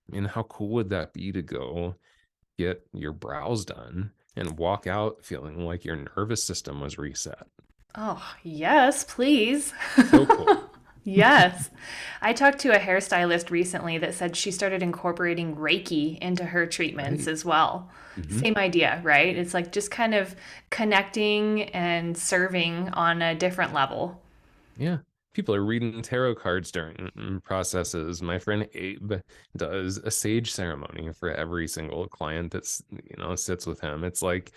I mean, how cool would that be to go get your brows done and walk out feeling like your nervous system was reset? Oh, yes, please. So cool. Yes. I talked to a hairstylist recently that said she started incorporating Reiki into her treatments Right. as well. Mhm. Same idea, right? It's like just kind of connecting and serving on a different level. Yeah. People are reading tarot cards during processes. My friend Abe does a sage ceremony for every single client that's, sits with him. It's like,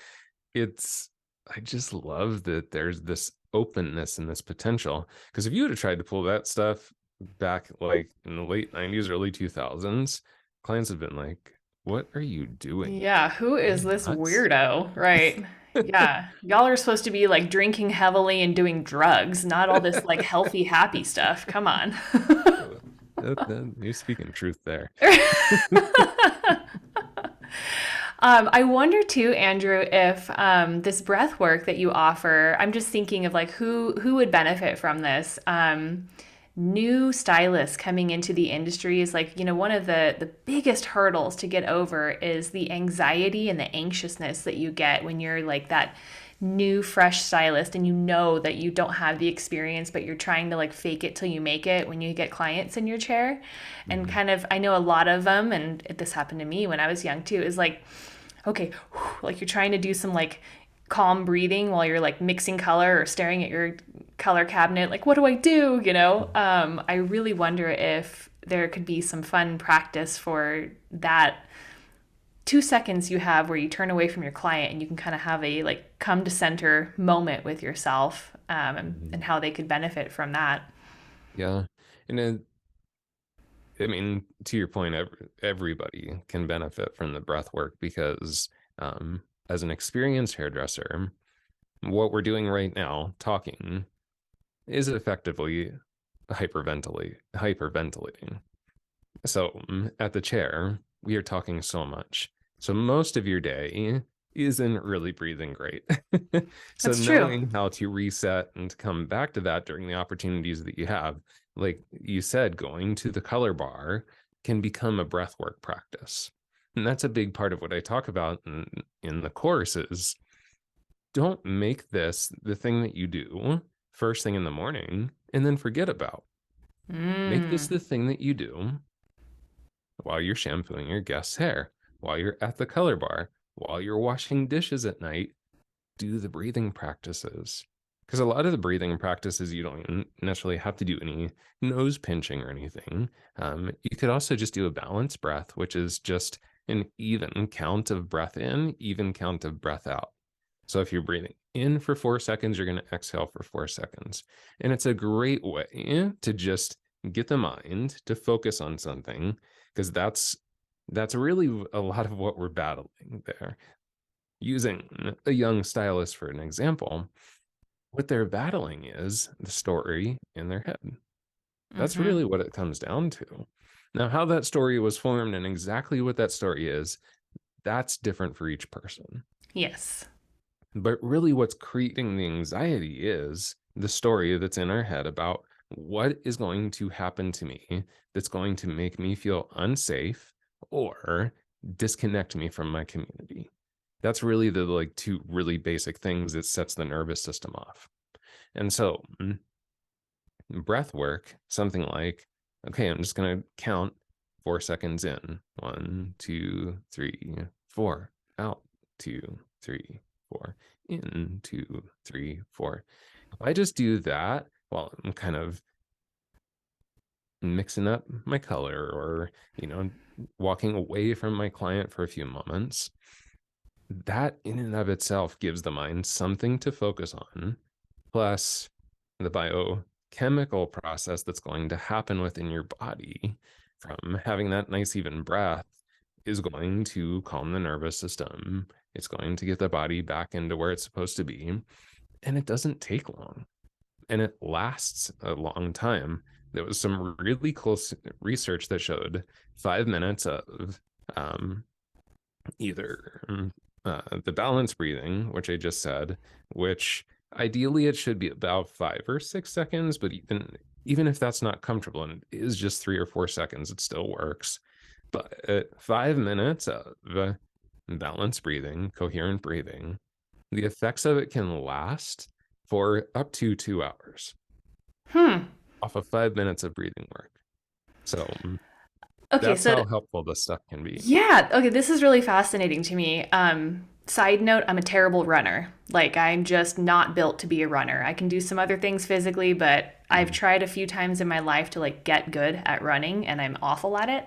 it's, I just love that there's this openness and this potential. Because if you would have tried to pull that stuff back like in the late 90s, early 2000s, clients have been like, what are you doing? Yeah, who Are is you this nuts? weirdo? Right. Yeah. Y'all are supposed to be like drinking heavily and doing drugs, not all this like healthy, happy stuff. Come on. You're speaking truth there. I wonder too, Andrew, if this breath work that you offer, I'm just thinking of like who would benefit from this. New stylists coming into the industry is like, one of the biggest hurdles to get over is the anxiety and the anxiousness that you get when you're like that new fresh stylist and you know that you don't have the experience but you're trying to like fake it till you make it when you get clients in your chair. And Mhm. kind of, I know a lot of them, and this happened to me when I was young too, is like, okay, like you're trying to do some like calm breathing while you're like mixing color or staring at your color cabinet, like what do I do? I really wonder if there could be some fun practice for that 2 seconds you have where you turn away from your client and you can kind of have a like come to center moment with yourself, and how they could benefit from that. Yeah. And then, I mean, to your point, everybody can benefit from the breath work because, as an experienced hairdresser, what we're doing right now, talking, is effectively hyperventilating. So at the chair, we are talking so much. So most of your day isn't really breathing great. So That's true. knowing how to reset and come back to that during the opportunities that you have, like you said, going to the color bar can become a breathwork practice. And that's a big part of what I talk about in the course is don't make this the thing that you do first thing in the morning and then forget about. Make this Mm. the thing that you do while you're shampooing your guest's hair, while you're at the color bar, while you're washing dishes at night. Do the breathing practices. Because a lot of the breathing practices, you don't necessarily have to do any nose pinching or anything. You could also just do a balanced breath, which is just an even count of breath in, even count of breath out. So if you're breathing in for 4 seconds, you're going to exhale for 4 seconds. And it's a great way to just get the mind to focus on something, because that's really a lot of what we're battling there. Using a young stylist for an example, what they're battling is the story in their head. That's Mm-hmm. really what it comes down to. Now, how that story was formed and exactly what that story is, that's different for each person. Yes. But really, what's creating the anxiety is the story that's in our head about what is going to happen to me that's going to make me feel unsafe or disconnect me from my community. That's really the like two really basic things that sets the nervous system off. And so breath work, something like, okay, I'm just going to count 4 seconds in. 1, 2, 3, 4, out, 2, 3, 4, in, 2, 3, 4. If I just do that while I'm kind of mixing up my color or, walking away from my client for a few moments, that in and of itself gives the mind something to focus on, plus the biochemical process that's going to happen within your body from having that nice even breath is going to calm the nervous system. It's going to get the body back into where it's supposed to be. And it doesn't take long. And it lasts a long time. There was some really close research that showed 5 minutes of either the balance breathing, which I just said, which ideally it should be about 5 or 6 seconds, but even if that's not comfortable and it is just 3 or 4 seconds, it still works. But at 5 minutes of balance breathing, coherent breathing, the effects of it can last for up to 2 hours off of 5 minutes of breathing work. So Okay, that's so how helpful this stuff can be. yeah, okay, this is really fascinating to me. Side note, I'm a terrible runner. Like, I'm just not built to be a runner. I can do some other things physically, but I've tried a few times in my life to like get good at running and I'm awful at it.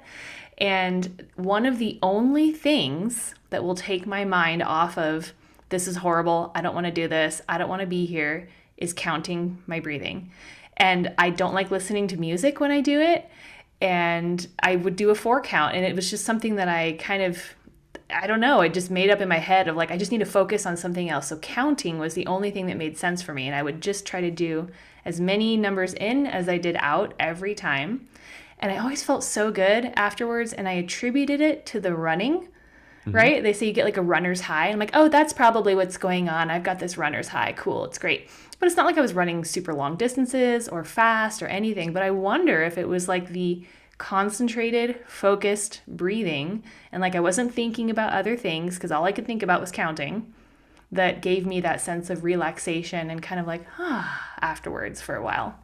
And one of the only things that will take my mind off of this is horrible, I don't want to do this, I don't want to be here, is counting my breathing. And I don't like listening to music when I do it. And I would do a 4 count, and it was just something that I kind of, I don't know, I just made up in my head of like, I just need to focus on something else. So counting was the only thing that made sense for me. And I would just try to do as many numbers in as I did out every time. And I always felt so good afterwards. And I attributed it to the running, right? They say you get like a runner's high. I'm like, oh, that's probably what's going on. I've got this runner's high. Cool. It's great. But it's not like I was running super long distances or fast or anything. But I wonder if it was like the concentrated, focused breathing, and like I wasn't thinking about other things because all I could think about was counting, that gave me that sense of relaxation and kind of like, afterwards for a while.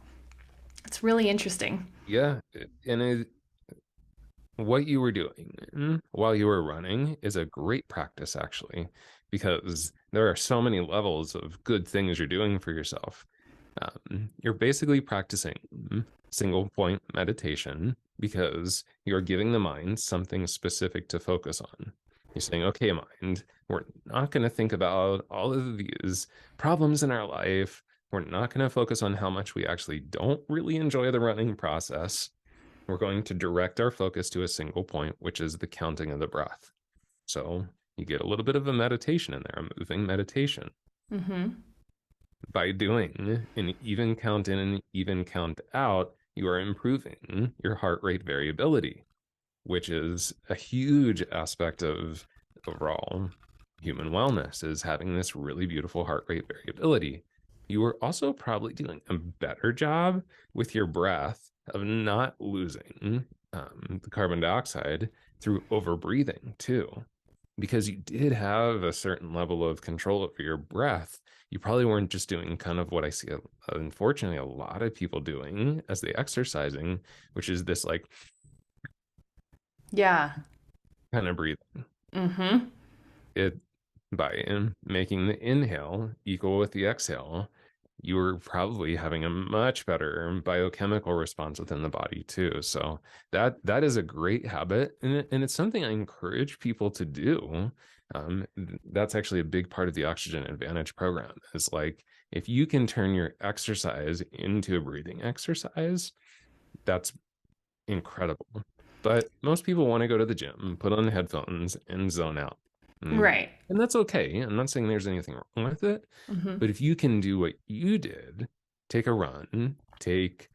It's really interesting. Yeah. And what you were doing while you were running is a great practice, actually, because there are so many levels of good things you're doing for yourself. You're basically practicing single point meditation because you're giving the mind something specific to focus on. You're saying, okay, mind, we're not going to think about all of these problems in our life. We're not going to focus on how much we actually don't really enjoy the running process. We're going to direct our focus to a single point, which is the counting of the breath. So you get a little bit of a meditation in there, a moving meditation. Mm-hmm. By doing an even count in and even count out, you are improving your heart rate variability, which is a huge aspect of overall human wellness, is having this really beautiful heart rate variability. You are also probably doing a better job with your breath of not losing the carbon dioxide through overbreathing too, because you did have a certain level of control over your breath. You probably weren't just doing kind of what I see, unfortunately, a lot of people doing as they exercising, which is this like Yeah. kind of breathing. Mm-hmm. It by making the inhale equal with the exhale, you were probably having a much better biochemical response within the body too. So that is a great habit, and it's something I encourage people to do. That's actually a big part of the Oxygen Advantage program. Is like, if you can turn your exercise into a breathing exercise, that's incredible. But most people want to go to the gym, put on the headphones, and zone out. Right. And that's okay. I'm not saying there's anything wrong with it. Mm-hmm. But if you can do what you did, take a run, take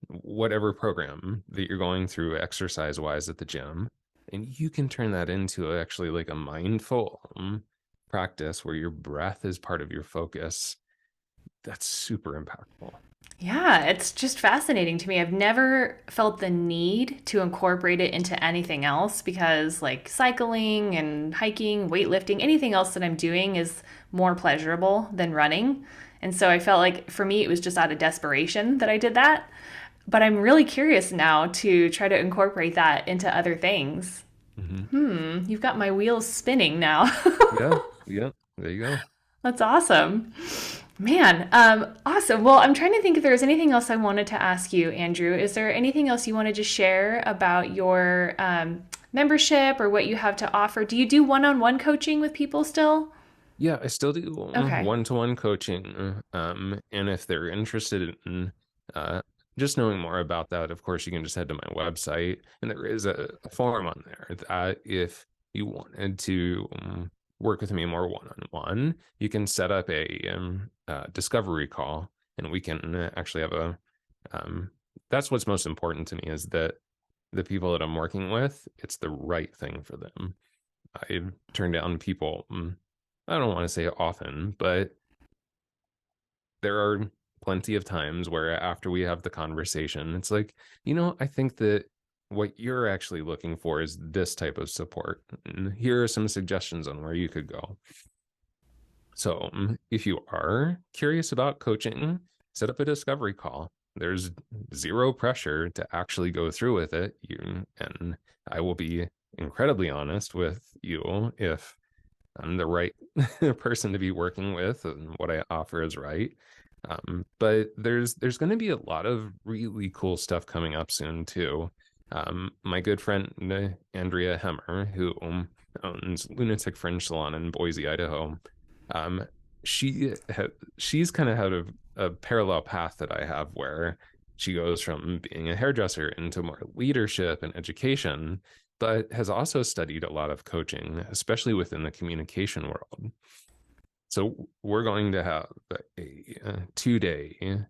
whatever program that you're going through exercise wise at the gym, and you can turn that into actually like a mindful practice where your breath is part of your focus, that's super impactful. Yeah, it's just fascinating to me. I've never felt the need to incorporate it into anything else because, like, cycling and hiking, weightlifting, anything else that I'm doing is more pleasurable than running. And so I felt like for me, it was just out of desperation that I did that. But I'm really curious now to try to incorporate that into other things. Mm-hmm. You've got my wheels spinning now. Yeah, yeah, there you go. That's awesome. Man, awesome. Well, I'm trying to think if there was anything else I wanted to ask you, Andrew. Is there anything else you wanted to share about your membership or what you have to offer? Do you do one-on-one coaching with people still? Yeah, I still do Okay. one-to-one coaching. And if they're interested in uh, just knowing more about that, of course, you can just head to my website, and there is a form on there that if you wanted to work with me more one-on-one, you can set up a discovery call, and we can actually have a. That's what's most important to me, is that the people that I'm working with, it's the right thing for them. I turn down people. I don't want to say often, but there are plenty of times where after we have the conversation, it's like, I think that what you're actually looking for is this type of support. And here are some suggestions on where you could go. So if you are curious about coaching, set up a discovery call. There's zero pressure to actually go through with it. And I will be incredibly honest with you if I'm the right person to be working with and what I offer is right. But there's going to be a lot of really cool stuff coming up soon too. My good friend Andrea Hemmer, who owns Lunatic Fringe Salon in Boise, Idaho, um, she's kind of had a parallel path that I have, where she goes from being a hairdresser into more leadership and education, but has also studied a lot of coaching, especially within the communication world. So we're going to have a 2-day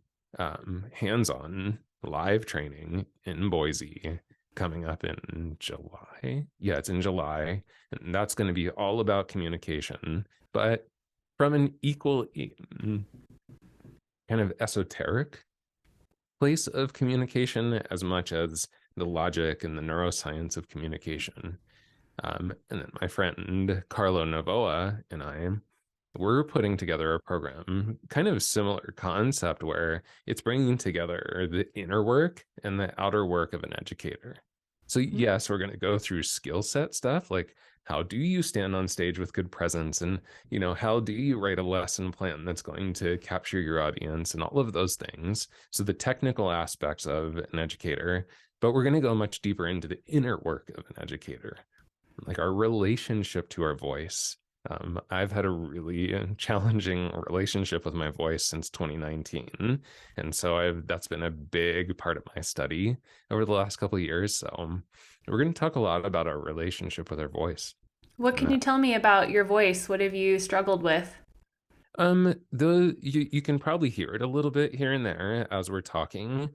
hands-on live training in Boise coming up in July. Yeah, it's in July. And that's going to be all about communication, but from an equal kind of esoteric place of communication as much as the logic and the neuroscience of communication. And then my friend Carlo Novoa and we're putting together a program, kind of similar concept, where it's bringing together the inner work and the outer work of an educator. So yes, we're going to go through skill set stuff, like how do you stand on stage with good presence, and how do you write a lesson plan that's going to capture your audience, and all of those things. So the technical aspects of an educator, but we're going to go much deeper into the inner work of an educator, like our relationship to our voice. I've had a really challenging relationship with my voice since 2019, and so that's been a big part of my study over the last couple of years. So we're going to talk a lot about our relationship with our voice. What can you tell me about your voice? What have you struggled with? You can probably hear it a little bit here and there as we're talking.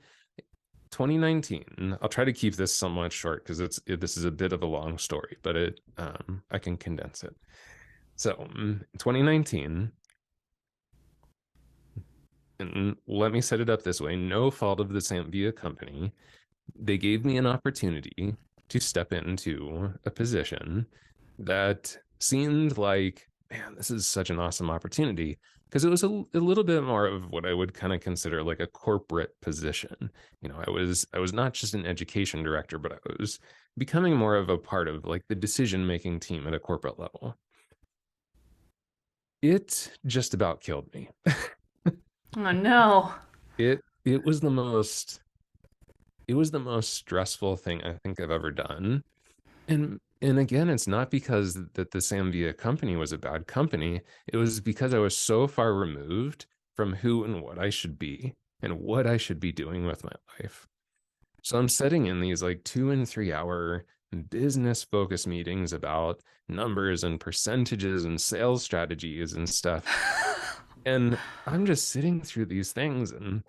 2019, I'll try to keep this somewhat short because this is a bit of a long story, but I can condense it. So 2019, and let me set it up this way, no fault of the Samvia company, they gave me an opportunity to step into a position that seemed like, man, this is such an awesome opportunity, because it was a little bit more of what I would kind of consider like a corporate position. I was not just an education director, but I was becoming more of a part of like the decision-making team at a corporate level. It just about killed me. Oh no. It was the most stressful thing I think I've ever done. And again, it's not because that the Samvia company was a bad company. It was because I was so far removed from who and what I should be and what I should be doing with my life. So I'm sitting in these like 2 and 3 hour business focus meetings about numbers and percentages and sales strategies and stuff. And I'm just sitting through these things. And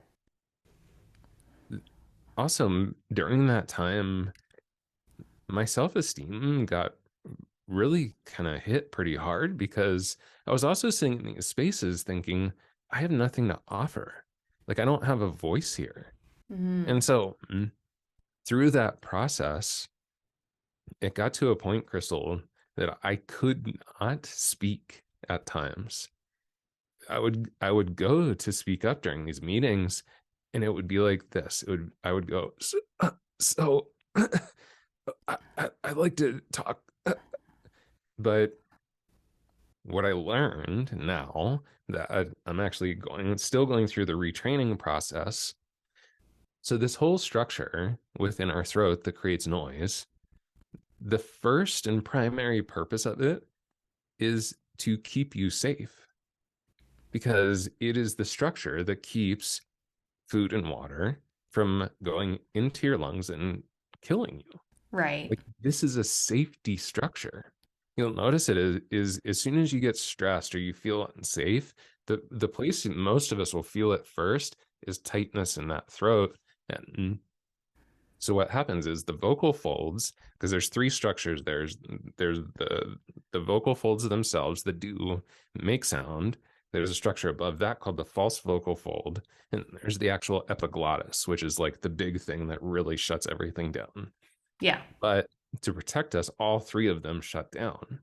also during that time, my self-esteem got really kind of hit pretty hard, because I was also sitting in these spaces thinking, I have nothing to offer. Like, I don't have a voice here. And so through that process, it got to a point, Crystal, that I could not speak at times. I would go to speak up during these meetings, and it would be like this. I would go, so I like to talk. But what I learned now that I'm actually still going through the retraining process. So this whole structure within our throat that creates noise, the first and primary purpose of it is to keep you safe, because it is the structure that keeps food and water from going into your lungs and killing you. Right. Like, this is a safety structure. You'll notice it is as soon as you get stressed or you feel unsafe, the place most of us will feel it first is tightness in that throat. And so what happens is the vocal folds, because there's 3 structures. There's the vocal folds themselves that do make sound. There's a structure above that called the false vocal fold, and there's the actual epiglottis, which is like the big thing that really shuts everything down. Yeah. But to protect us, all 3 of them shut down.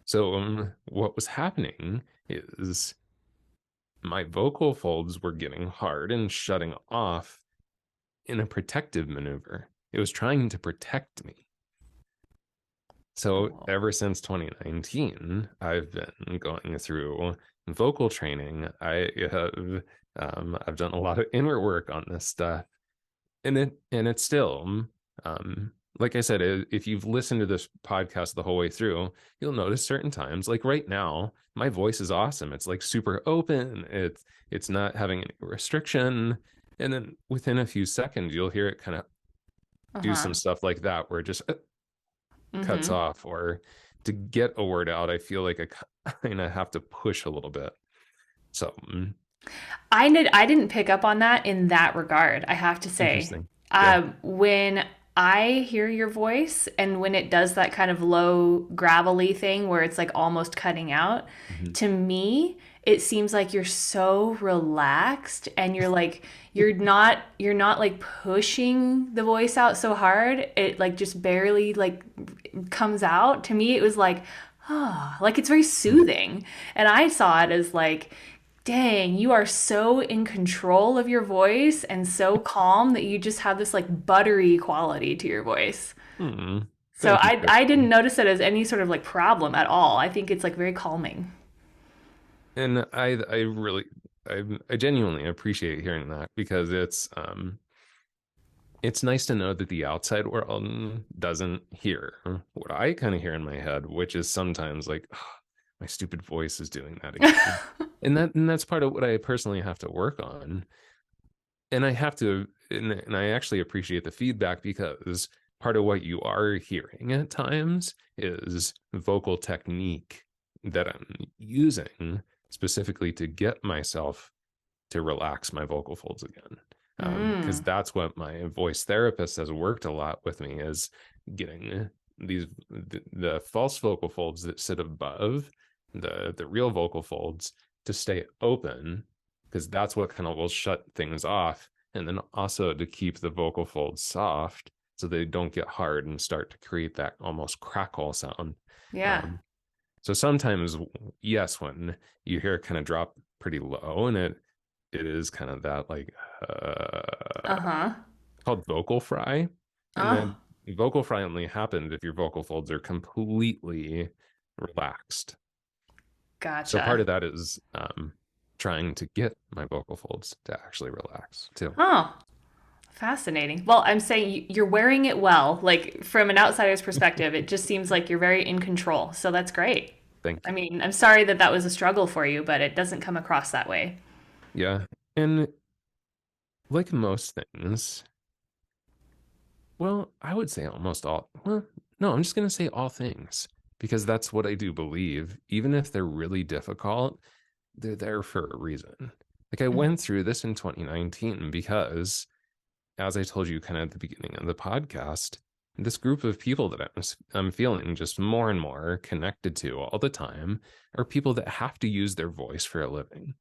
So what was happening is my vocal folds were getting hard and shutting off in a protective maneuver. It was trying to protect me. So ever since 2019, I've been going through vocal training. I've done a lot of inner work on this stuff, and it's still like I said, if you've listened to this podcast the whole way through, you'll notice certain times, like right now, my voice is awesome. It's like super open. It's not having any restriction. And then within a few seconds, you'll hear it kind of do some stuff like that, where it just cuts off. Or to get a word out, I feel like I kind of have to push a little bit. So I didn't pick up on that in that regard, I have to say. Interesting. Yeah. When I hear your voice and when it does that kind of low gravelly thing where it's like almost cutting out, to me, it seems like you're so relaxed and you're not like pushing the voice out so hard. It like just barely like comes out. To me, it was like, like it's very soothing. And I saw it as like Dang, you are so in control of your voice and so calm that you just have this like buttery quality to your voice. Hmm. So Thank you, I didn't Kristen. notice it as any sort of like problem at all. I think it's like very calming. And I really, I genuinely appreciate hearing that because it's nice to know that the outside world doesn't hear what I kind of hear in my head, which is sometimes like, "Ugh, my stupid voice is doing that again." And that's part of what I personally have to work on. And I have to, and I actually appreciate the feedback because part of what you are hearing at times is vocal technique that I'm using specifically to get myself to relax my vocal folds again. Because Mm, that's what my voice therapist has worked a lot with me is getting the false vocal folds that sit above the real vocal folds to stay open, because that's what kind of will shut things off, and then also to keep the vocal folds soft so they don't get hard and start to create that almost crackle sound. yeah. um, so sometimes, yes, when you hear it kind of drop pretty low, and it is kind of that like Uh-huh. called vocal fry, and Oh, then vocal fry only happens if your vocal folds are completely relaxed. So part gotcha. of that is trying to get my vocal folds to actually relax too. Oh, fascinating. Well, I'm saying you're wearing it well. Like from an outsider's perspective, it just seems like you're very in control. So that's great. Thank I you. mean, I'm sorry that that was a struggle for you, but it doesn't come across that way. Yeah, and like most things, well, I would say almost all. Well, no, I'm just going to say all things because that's what I do believe. Even if they're really difficult, they're there for a reason. Like I Mm, went through this in 2019 because, as I told you kind of at the beginning of the podcast, this group of people that I'm feeling just more and more connected to all the time are people that have to use their voice for a living.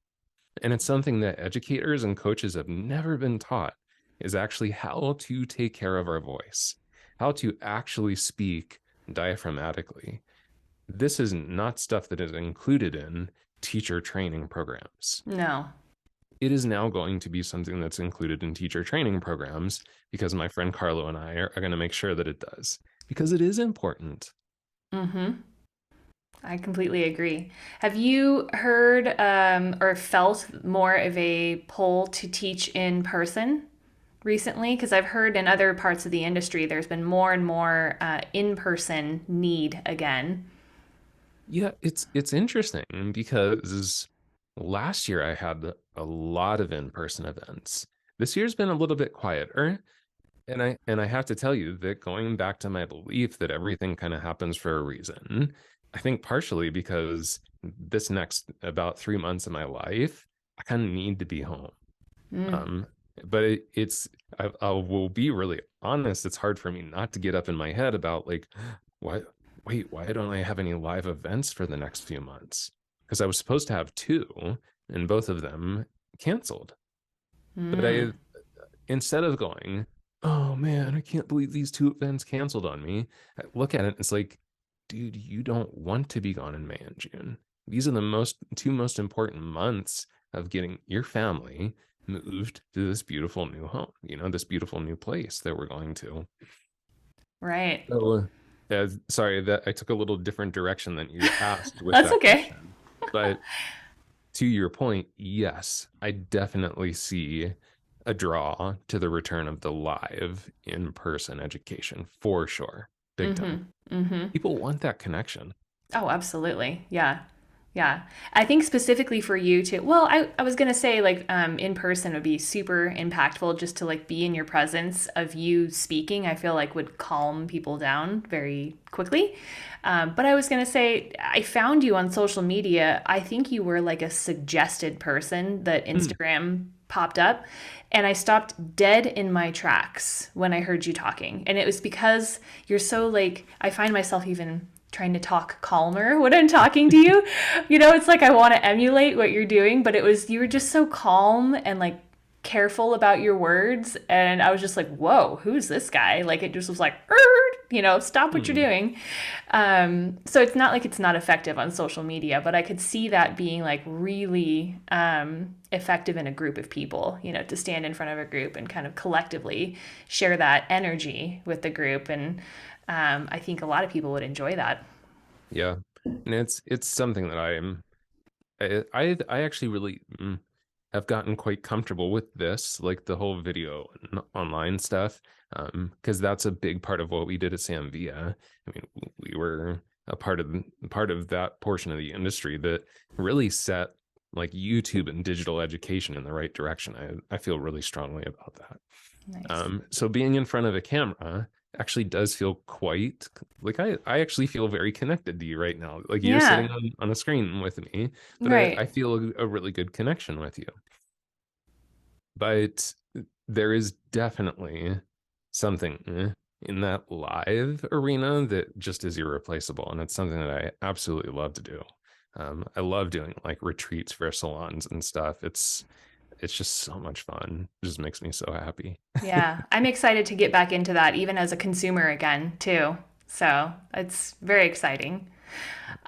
And it's something that educators and coaches have never been taught, is actually how to take care of our voice, how to actually speak diaphragmatically. This is not stuff that is included in teacher training programs. no. It is now going to be something that's included in teacher training programs because my friend Carlo and I are going to make sure that it does, because it is important. Mm-hmm. I completely agree. Have you heard or felt more of a pull to teach in person recently? Because I've heard in other parts of the industry there's been more and more in person need again. Yeah, it's interesting because last year I had a lot of in-person events. This year's been a little bit quieter, and I have to tell you that going back to my belief that everything kind of happens for a reason, I think partially because this next about 3 months of my life, I kind of need to be home. Mm, Um, but I will be really honest. It's hard for me not to get up in my head about like, why, why don't I have any live events for the next few months? Because I was supposed to have two, and both of them canceled. But mm, instead of going, oh man, I can't believe these two events canceled on me, I look at it, it's like, dude, you don't want to be gone in May and June. These are the two most important months of getting your family moved to this beautiful new home, this beautiful new place that we're going to. right. So, sorry that I took a little different direction than you asked with That's that okay. question. But to your point, yes, I definitely see a draw to the return of the live in-person education for sure. Big time. Mm-hmm. Mm-hmm. People want that connection. Oh, absolutely. Yeah. Yeah. I think specifically for you too. Well, I was gonna say like in person would be super impactful just to like be in your presence of you speaking. I feel like would calm people down very quickly. But I was gonna say I found you on social media. I think you were like a suggested person that Mm. Instagram popped up, and I stopped dead in my tracks when I heard you talking. And it was because you're so like I find myself even trying to talk calmer when I'm talking to you. You know, it's like I want to emulate what you're doing, but it was you were just so calm and like careful about your words. And I was just like, whoa, who's this guy? Like, it just was like, stop what you're doing. So it's not like it's not effective on social media, but I could see that being like really effective in a group of people, to stand in front of a group and kind of collectively share that energy with the group. And I think a lot of people would enjoy that. Yeah. And it's something that I actually really have gotten quite comfortable with this, like the whole video and online stuff, because that's a big part of what we did at Samvia. I mean, we were a part of that portion of the industry that really set like YouTube and digital education in the right direction. I feel really strongly about that. Nice. So being in front of a camera actually does feel quite like I actually feel very connected to you right now. Like you're Yeah. sitting on a screen with me, but I Right. feel a really good connection with you. But there is definitely something in that live arena that just is irreplaceable. And it's something that I absolutely love to do. I love doing like retreats for salons and stuff. It's just so much fun. It just makes me so happy. Yeah. I'm excited to get back into that even as a consumer again, too. So it's very exciting.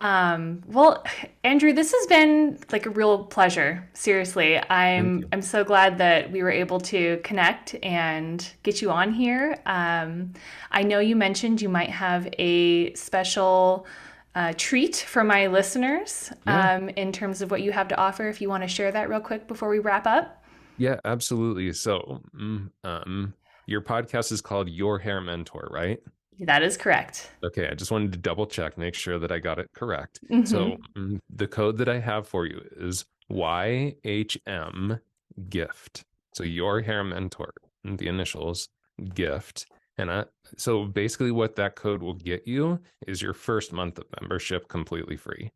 Well, Andrew, this has been like a real pleasure. Seriously, Thank I'm you. I'm so glad that we were able to connect and get you on here. I know you mentioned you might have a special treat for my listeners Yeah. in terms of what you have to offer. If you want to share that real quick before we wrap up. Yeah, absolutely. So, your podcast is called Your Hair Mentor, right? That is correct. Okay, I just wanted to double check, make sure that I got it correct. So, Hmm. the code that I have for you is YHM gift. So, Your Hair Mentor, the initials gift. And so basically what that code will get you is your first month of membership completely free.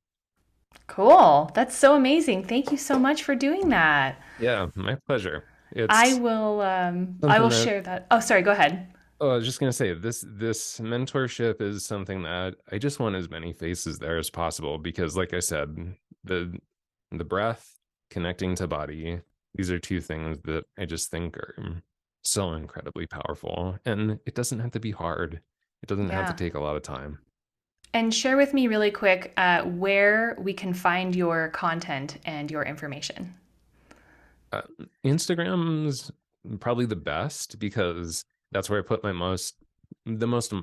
Cool. That's so amazing. Thank you so much for doing that. Yeah, my pleasure. I It's will I something will that share that. Oh, sorry, go ahead. Oh, I was just gonna say this mentorship is something that I just want as many faces there as possible because, like I said, the the breath, connecting to body, these are two things that I just think are so incredibly powerful, and it doesn't have to be hard. It doesn't have to Yeah. take a lot of time. And share with me really quick where we can find your content and your information. Uh, Instagram's probably the best because that's where I put the most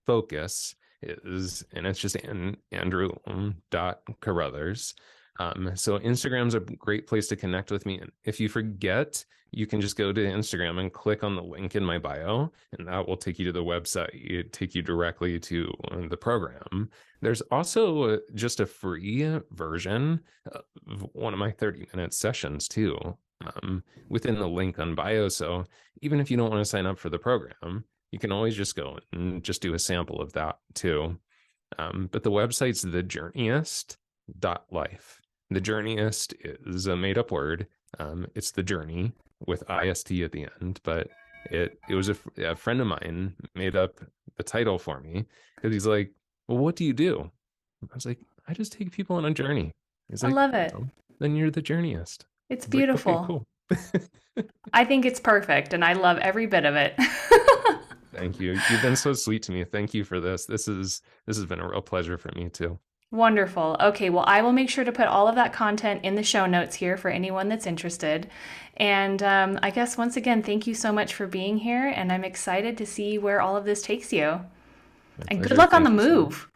focus is, and it's just Andrew dot Carruthers. So Instagram's a great place to connect with me. And if you forget, you can just go to Instagram and click on the link in my bio, and that will take you to the website, take you directly to the program. There's also just a free version of one of my 30-minute sessions too, within the link on bio. So even if you don't want to sign up for the program, you can always just go and just do a sample of that too. But the website's thejourneyist.life. The journeyist is a made up word. It's the journey with IST at the end, but it was a friend of mine made up the title for me because he's like, well, what do you do? I was like, I just take people on a journey. He's I like, love it. oh, then you're the journeyist. It's I was like, okay, beautiful. cool. I think it's perfect and I love every bit of it. Thank you. You've been so sweet to me. Thank you for this. This has been a real pleasure for me too. Wonderful. Okay, well, I will make sure to put all of that content in the show notes here for anyone that's interested. And I guess once again, thank you so much for being here. And I'm excited to see where all of this takes you. My And good pleasure. luck on the Thank you so much. move.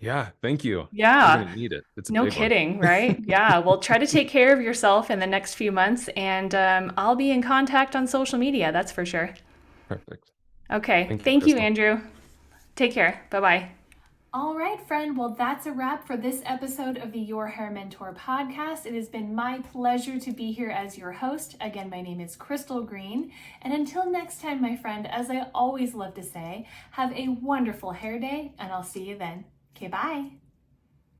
Yeah, thank you. We're Yeah, gonna need it. It's a no big one. kidding, right? Yeah, well, try to take care of yourself in the next few months. And I'll be in contact on social media, that's for sure. Perfect. Okay, Thank you, thank you, Crystal. Andrew. Take care. Bye bye. All right, friend. Well, that's a wrap for this episode of the Your Hair Mentor podcast. It has been my pleasure to be here as your host. Again, my name is Crystal Green. And until next time, my friend, as I always love to say, have a wonderful hair day, and I'll see you then. Okay, bye.